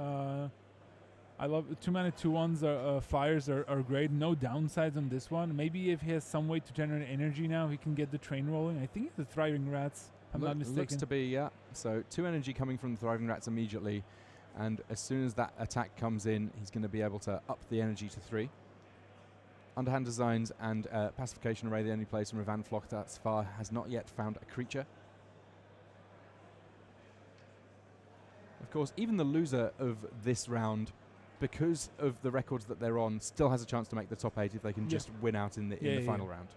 I love 2-mana 2/1s. Flyers are great. No downsides on this one. Maybe if he has some way to generate energy now, he can get the train rolling. I think it's the Thriving Rats, if I'm not mistaken. Looks to be, yeah. So 2 energy coming from the Thriving Rats immediately, and as soon as that attack comes in, he's going to be able to up the energy to 3. Underhand Designs and Pacification Array, the only place from Ivan Floch thus far, has not yet found a creature. Of course, even the loser of this round because of the records that they're on, still has a chance to make the top 8 if they can just win out in the final round.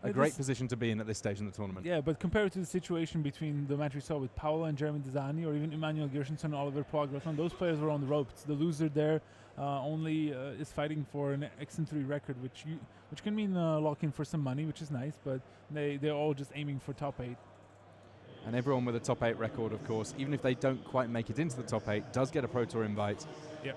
A great position to be in at this stage in the tournament. Yeah, but compared to the situation between the match we saw with Paolo and Jeremy Desani, or even Emmanuel Gershenson and Oliver Prague, those players were on the ropes. The loser there only is fighting for an X3 record, which can mean lock-in for some money, which is nice, but they're all just aiming for top 8. And everyone with a top 8 record, of course, even if they don't quite make it into the top 8, does get a Pro Tour invite. Yep.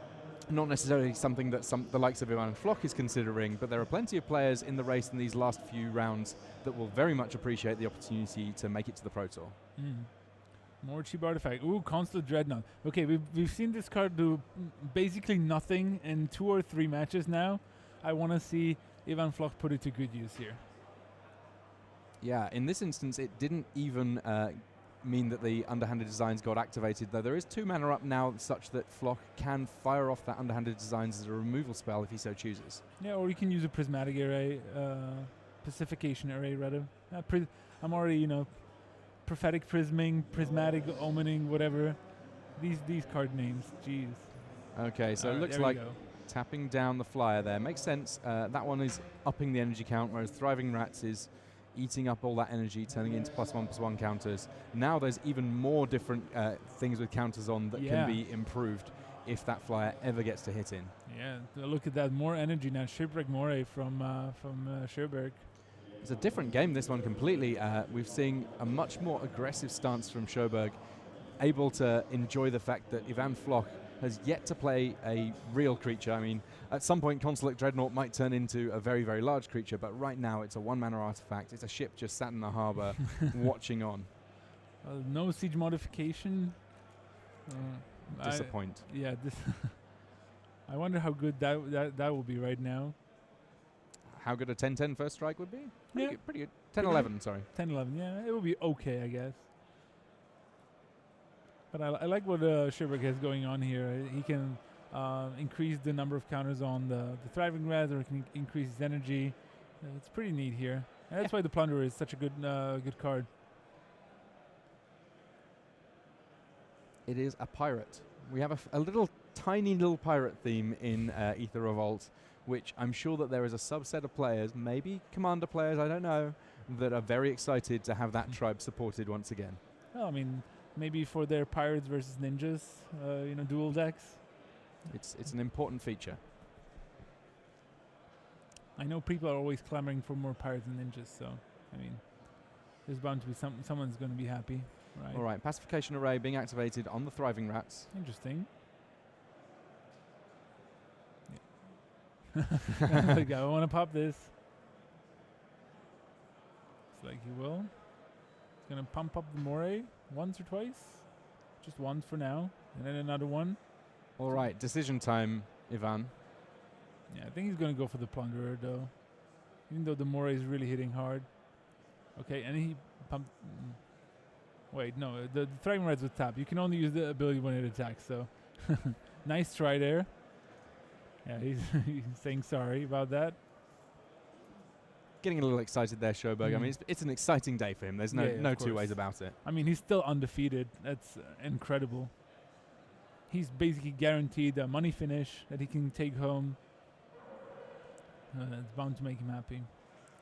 Not necessarily something that the likes of Ivan Floch is considering, but there are plenty of players in the race in these last few rounds that will very much appreciate the opportunity to make it to the Pro Tour. More cheap artifact. Ooh, Consulate Dreadnought. Okay, we've seen this card do basically nothing in 2 or 3 matches now. I want to see Ivan Floch put it to good use here. Yeah, in this instance, it didn't even mean that the underhanded designs got activated, though there is 2 mana up now such that Floch can fire off that underhanded designs as a removal spell if he so chooses. Yeah, or you can use a prismatic array, pacification array rather. I'm already, prophetic prisming, prismatic omening, whatever. These card names, jeez. Okay, so it looks like tapping down the flyer there. Makes sense. That one is upping the energy count, whereas Thriving Rats is eating up all that energy, turning it into +1/+1 counters. Now there's even more different things with counters on that can be improved if that flyer ever gets to hit in. Yeah, look at that, more energy now. Shipwreck Moray from Sherberg. It's a different game, this one, completely. We've seen a much more aggressive stance from Sherberg, able to enjoy the fact that Ivan Floch has yet to play a real creature. I mean, at some point, Consulate Dreadnought might turn into a very, very large creature, but right now it's a 1-mana artifact. It's a ship just sat in the harbor watching on. No siege modification. Disappoint. I wonder how good that will be right now. How good a 10/10 first strike would be? Pretty good. 10/11, sorry. 10/11, yeah. It will be okay, I guess. But I like what Sherberg has going on here. He can increase the number of counters on the Thriving Rats, or he can increase his energy. It's pretty neat here. And that's why the Plunderer is such a good card. It is a pirate. We have a little tiny little pirate theme in Aether Revolt, which I'm sure that there is a subset of players, maybe Commander players, I don't know, that are very excited to have that tribe supported once again. Well, I mean, maybe for their pirates versus ninjas, dual decks. It's an important feature. I know people are always clamoring for more pirates and ninjas, so I mean, there's bound to be someone's going to be happy, right? All right, Pacification Array being activated on the Thriving Rats. Interesting. I want to pop this. It's like he will. He's going to pump up the Moray once or twice. Just once for now. And then another one. All right, decision time, Ivan. Yeah, I think he's going to go for the Plunderer, though. Even though the Moray is really hitting hard. Okay, and he pumped... Wait, no, the Thriving Rats with tap. You can only use the ability when it attacks, so... Nice try there. Yeah, he's saying sorry about that. Getting a little excited there, Sherberg. I mean, it's an exciting day for him. There's no two ways about it. I mean, he's still undefeated. That's incredible. He's basically guaranteed a money finish that he can take home. It's bound to make him happy.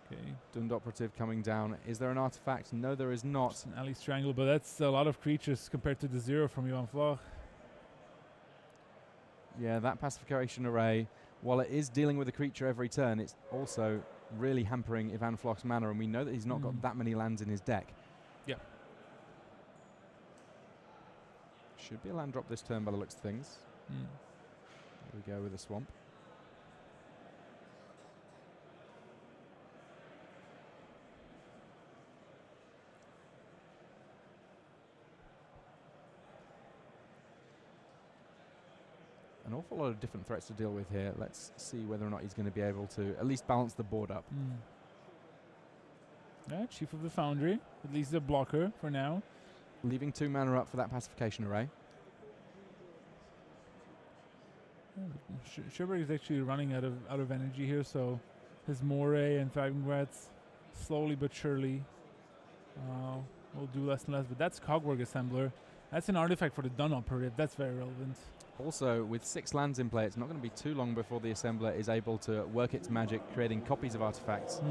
Okay. Doomed Operative coming down. Is there an artifact? No, there is not. Just an Alley Strangle, but that's a lot of creatures compared to the 0 from Ivan Floch. Yeah, that Pacification Array, while it is dealing with a creature every turn, it's also really hampering Ivan Floch's mana, and we know that he's not got that many lands in his deck. Yeah. Should be a land drop this turn by the looks of things. There we go with a swamp. An awful lot of different threats to deal with here. Let's see whether or not he's going to be able to at least balance the board up. Yeah, Chief of the Foundry. At least a blocker for now. Leaving 2 mana up for that Pacification Array. Sherberg is actually running out of energy here, so his Moray and Thriving Rats slowly but surely will do less and less. But that's Cogwork Assembler. That's an artifact for the Dun Operative. That's very relevant. Also, with 6 lands in play, it's not going to be too long before the assembler is able to work its magic, creating copies of artifacts.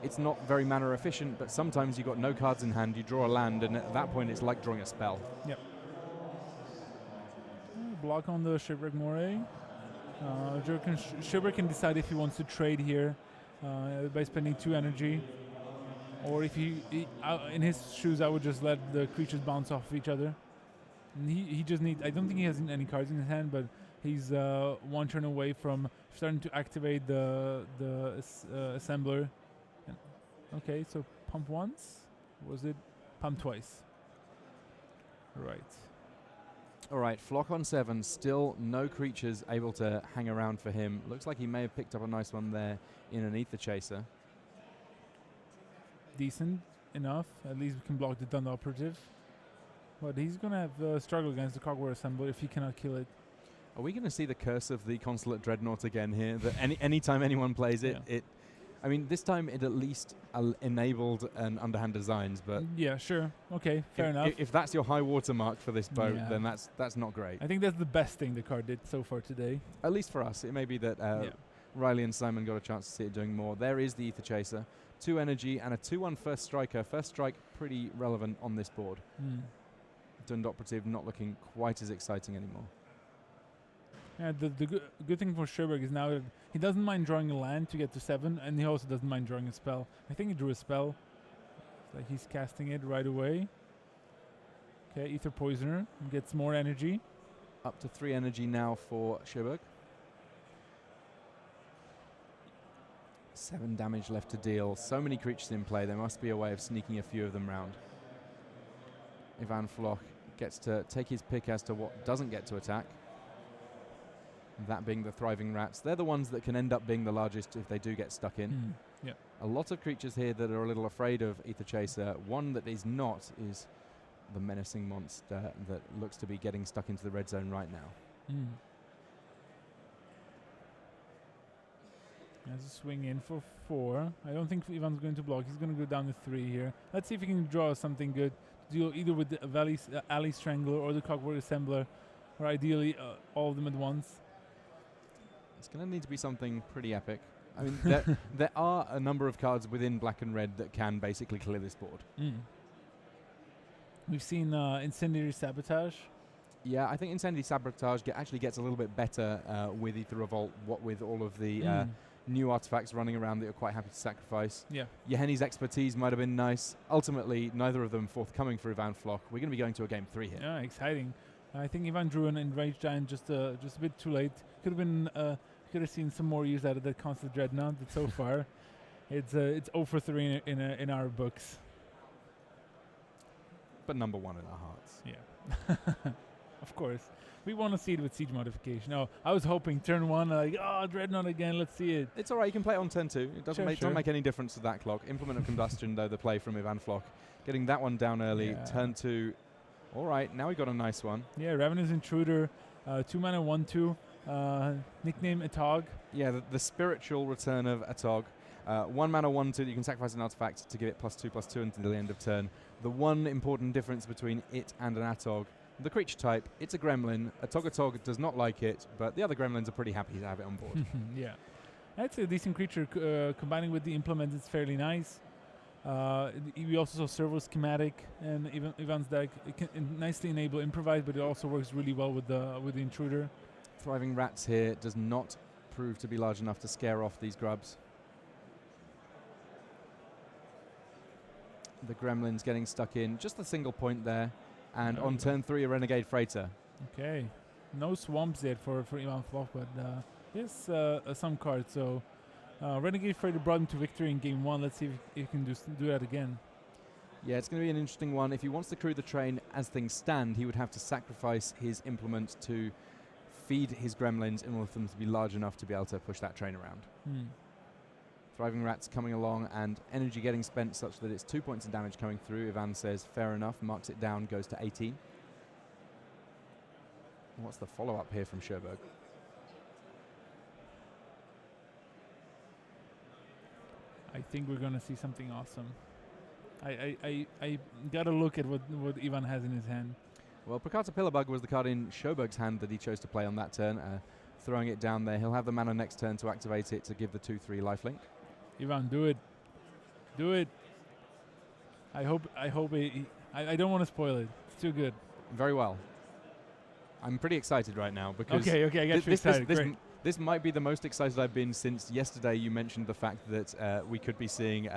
It's not very mana efficient, but sometimes you've got no cards in hand, you draw a land, and at that point it's like drawing a spell. Yep. Block on the Shipwreck Moray. Shipwreck can decide if he wants to trade here by spending 2 energy. Or if he in his shoes, I would just let the creatures bounce off each other. And he just needs, I don't think he has any cards in his hand, but he's 1 turn away from starting to activate the assembler. And okay, so pump once? Was it pump twice? Right. All right, Flock on 7, still no creatures able to hang around for him. Looks like he may have picked up a nice one there in an Ether Chaser. Decent enough, at least we can block the Dund Operative. But he's going to have struggle against the Cogware Assembler if he cannot kill it. Are we going to see the curse of the Consulate Dreadnought again here? That any time anyone plays it, I mean, this time it at least enabled an underhand designs, but yeah, sure, okay, fair enough. If that's your high watermark for this boat, then that's not great. I think that's the best thing the card did so far today. At least for us, it may be that Riley and Simon got a chance to see it doing more. There is the Ether Chaser, 2 energy and a 2/1 first striker. First strike pretty relevant on this board. Dund Operative not looking quite as exciting anymore. Yeah, the good thing for Sherberg is now that he doesn't mind drawing a land to get to 7, and he also doesn't mind drawing a spell. I think he drew a spell. It's like he's casting it right away. Okay, Ether Poisoner gets more energy. Up to 3 energy now for Sherberg. 7 damage left to deal. So many creatures in play, there must be a way of sneaking a few of them round. Ivan Floch gets to take his pick as to what doesn't get to attack. That being the Thriving Rats. They're the ones that can end up being the largest if they do get stuck in. A lot of creatures here that are a little afraid of Ether Chaser. One that is not is the Menacing Monster that looks to be getting stuck into the red zone right now. Has a swing in for 4. I don't think Ivan's going to block. He's going to go down to 3 here. Let's see if he can draw something good to deal either with the Alley Strangler or the Cogware Assembler, or ideally all of them at once. It's going to need to be something pretty epic. I mean, there are a number of cards within black and red that can basically clear this board. We've seen Incendiary Sabotage. Yeah, I think Incendiary Sabotage actually gets a little bit better with Ether Revolt, what with all of the new artifacts running around that you're quite happy to sacrifice. Yeah. Yeheni's Expertise might have been nice. Ultimately, neither of them forthcoming for Ivan Floch. We're going to be going to a game 3 here. Yeah, exciting. I think Ivan drew an Enraged Giant just a bit too late. Could have been could have seen some more use out of that Constant Dreadnought, but so far it's 0 for 3 in our books. But number 1 in our hearts. Yeah. Of course. We want to see it with Siege Modification. Oh, I was hoping turn 1, Dreadnought again, let's see it. It's all right, you can play it on turn 2. It doesn't make any difference to that clock. Implement of Combustion, though, the play from Ivan Floch. Getting that one down early, turn 2. All right, now we got a nice one. Yeah, Ravenous Intruder, 2 mana, 1/2. Nickname Atog. Yeah, the spiritual return of Atog. 1 mana, 1/2. You can sacrifice an artifact to give it +2/+2 until the end of turn. The one important difference between it and an Atog, the creature type, it's a gremlin. Atog does not like it, but the other gremlins are pretty happy to have it on board. Yeah. That's a decent creature. Combining with the implement, it's fairly nice. We also saw Servo Schematic, and Ivan's deck it can nicely enable Improvise, but it also works really well with the Intruder. Thriving Rats here does not prove to be large enough to scare off these grubs. The Gremlins getting stuck in, just a single point there, and on turn 3 a Renegade Freighter. Okay, no swamps yet for Ivan Floch, but yes, some cards. So Renegade Freighter brought him to victory in game 1. Let's see if he can do that again. Yeah, it's going to be an interesting one. If he wants to crew the train as things stand, he would have to sacrifice his implement to feed his gremlins in order for them to be large enough to be able to push that train around. Thriving Rats coming along and energy getting spent such that it's 2 points of damage coming through. Ivan says fair enough, marks it down, goes to 18. What's the follow-up here from Sherberg? I think we're going to see something awesome. I got to look at what Ivan has in his hand. Well, Prakata Pillarbug was the card in Sjoberg's hand that he chose to play on that turn, throwing it down there. He'll have the mana next turn to activate it to give the 2/3 lifelink. Ivan, do it. Do it. I hope I don't want to spoil it. It's too good. Very well. I'm pretty excited right now because Okay, I got you excited. Great. This might be the most excited I've been since yesterday you mentioned the fact that we could be seeing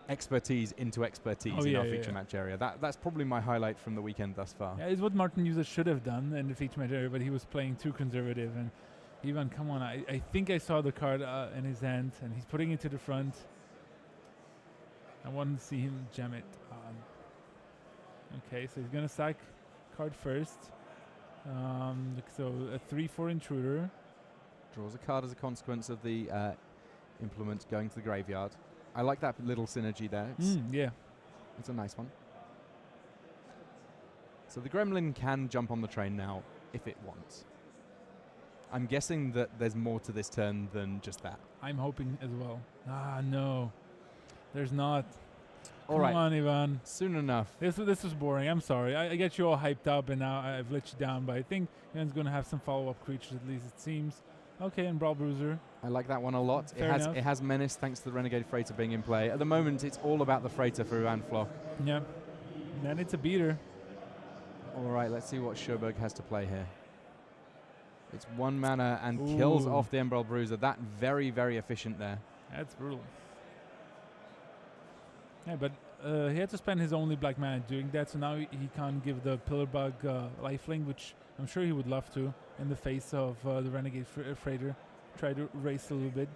expertise into expertise in our feature match area. That's probably my highlight from the weekend thus far. Yeah, it's what Martin User should have done in the feature match area, but he was playing too conservative. And Ivan, come on, I think I saw the card in his hand, and he's putting it to the front. I want to see him jam it. Okay, so he's going to sack card first. So a 3/4 intruder. Draws a card as a consequence of the implement going to the graveyard. I like that little synergy there. Yeah. It's a nice one. So the Gremlin can jump on the train now if it wants. I'm guessing that there's more to this turn than just that. I'm hoping as well. No. There's not. All right. Come on, Ivan. Soon enough. This was boring. I'm sorry. I get you all hyped up, and now I've let you down. But I think Ivan's going to have some follow-up creatures, at least it seems. Okay, and Brawl Bruiser. I like that one a lot. Fair enough. It has Menace thanks to the Renegade Freighter being in play. At the moment, it's all about the Freighter for Ivan Floch. Yeah. And it's a beater. All right, let's see what Sjoberg has to play here. It's 1 mana and kills off the Emerald Bruiser. That very, very efficient there. That's brutal. Yeah, but he had to spend his only black mana doing that, so now he can't give the Pillarbug lifelink, which I'm sure he would love to, in the face of the Renegade Freighter. Try to race a little bit.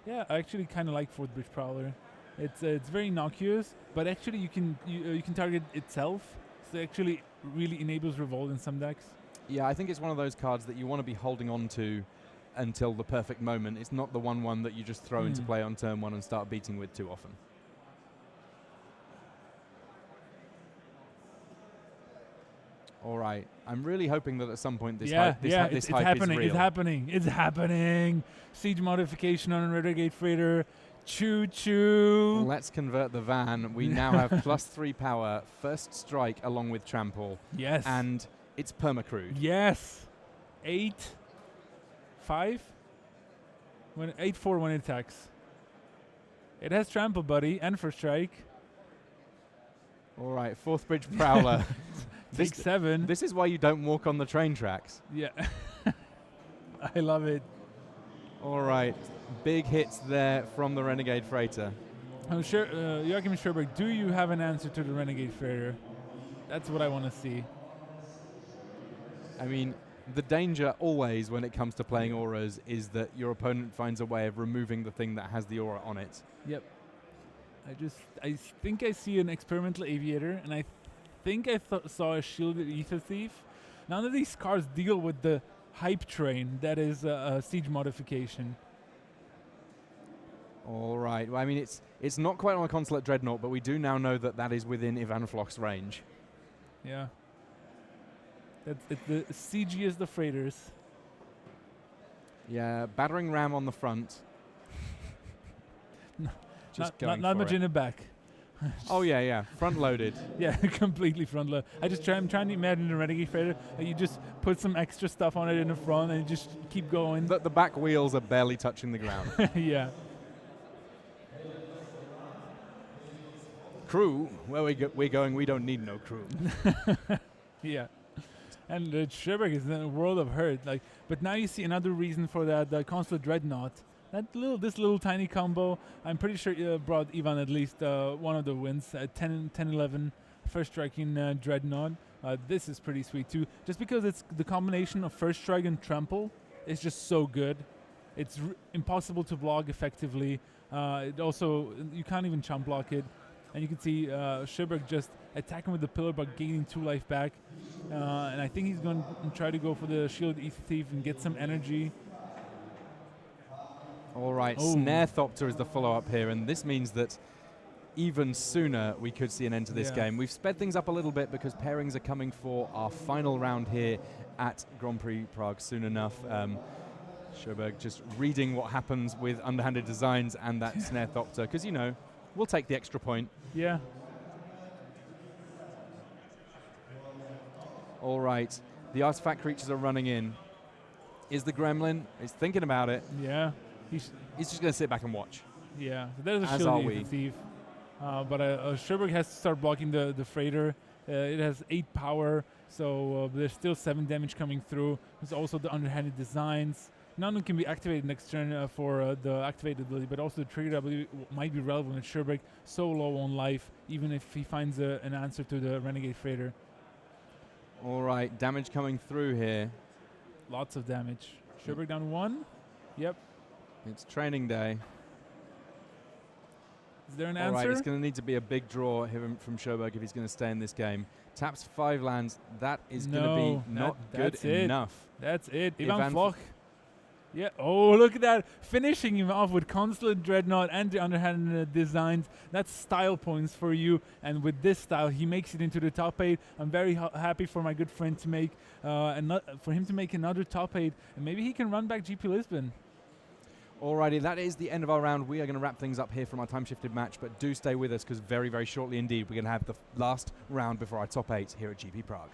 Yeah, I actually kind of like Fourth Bridge Prowler. It's very innocuous, but actually you can target itself, so it actually really enables Revolt in some decks. Yeah, I think it's one of those cards that you want to be holding on to until the perfect moment. It's not the 1/1 that you just throw into play on turn 1 and start beating with too often. All right. I'm really hoping that at some point this hype it's happening. is real. It's happening. It's happening. Siege modification on a Renegade Freighter. Choo choo. Let's convert the van. We now have +3 power, first strike along with trample. Yes. And it's permacrude. Yes. 8/5. 8/4 when it attacks. It has trample, buddy, and first strike. All right, Fourth Bridge Prowler. Take 7. This is why you don't walk on the train tracks. Yeah. I love it. All right, big hits there from the Renegade Freighter. I'm sure, Joachim Sjoberg, do you have an answer to the Renegade Freighter? That's what I want to see. I mean, the danger always when it comes to playing auras is that your opponent finds a way of removing the thing that has the aura on it. Yep. I think I see an experimental aviator, and I think I saw a shielded ether thief. None of these cards deal with the hype train that is a siege modification. All right. Well, I mean, it's not quite on a Consulate Dreadnought, but we do now know that that is within Ivan Floch's range. Yeah. It's the CG is the freighters. Yeah, battering ram on the front. Not much in the back. Oh yeah, front loaded. Yeah, completely front load. I'm trying to imagine the Renegade Freighter. You just put some extra stuff on it in the front and just keep going. The back wheels are barely touching the ground. Yeah. Crew, where we're going, we don't need no crew. Yeah. And Sjoberg is in a world of hurt. But now you see another reason for that, the Consulate Dreadnought. This little tiny combo, I'm pretty sure brought Ivan at least one of the wins. 10-11, first striking Dreadnought. This is pretty sweet too. Just because it's the combination of first strike and trample is just so good. It's impossible to block effectively. It also, you can't even chump block it. And you can see Sjoberg just attacking with the Pillar Bug, gaining 2 life back. And I think he's going to try to go for the Shield Ether Thief and get some energy. All right, Snare Thopter is the follow-up here, and this means that even sooner we could see an end to this game. We've sped things up a little bit because pairings are coming for our final round here at Grand Prix Prague soon enough. Sjoberg just reading what happens with underhanded designs and that Snare Thopter, because, we'll take the extra point. Yeah. All right. The artifact creatures are running in. Is the gremlin? He's thinking about it. Yeah. He's just going to sit back and watch. Yeah. So there's a As shield are we. thief. But Sherbrooke has to start blocking the freighter. It has 8 power, so there's still 7 damage coming through. There's also the underhanded designs. None of them can be activated next turn for the activated ability, but also the trigger ability might be relevant with Sherbrooke. So low on life, even if he finds an answer to the Renegade Freighter. All right, damage coming through here. Lots of damage. Sherbrooke down 1. Yep. It's training day. Is there an All answer? right, it's going to need to be a big draw here from Sherbrooke if he's going to stay in this game. Taps 5 lands. That is going to be not good enough. That's it. Ivan Foch. Yeah. Oh, look at that. Finishing him off with Consulate Dreadnought and the underhand designs. That's style points for you. And with this style, he makes it into the top 8. I'm very happy for my good friend to make, for him to make another top 8. And maybe he can run back GP Lisbon. Alrighty, that is the end of our round. We are going to wrap things up here from our time-shifted match, but do stay with us because very, very shortly indeed we're going to have the last round before our top 8 here at GP Prague.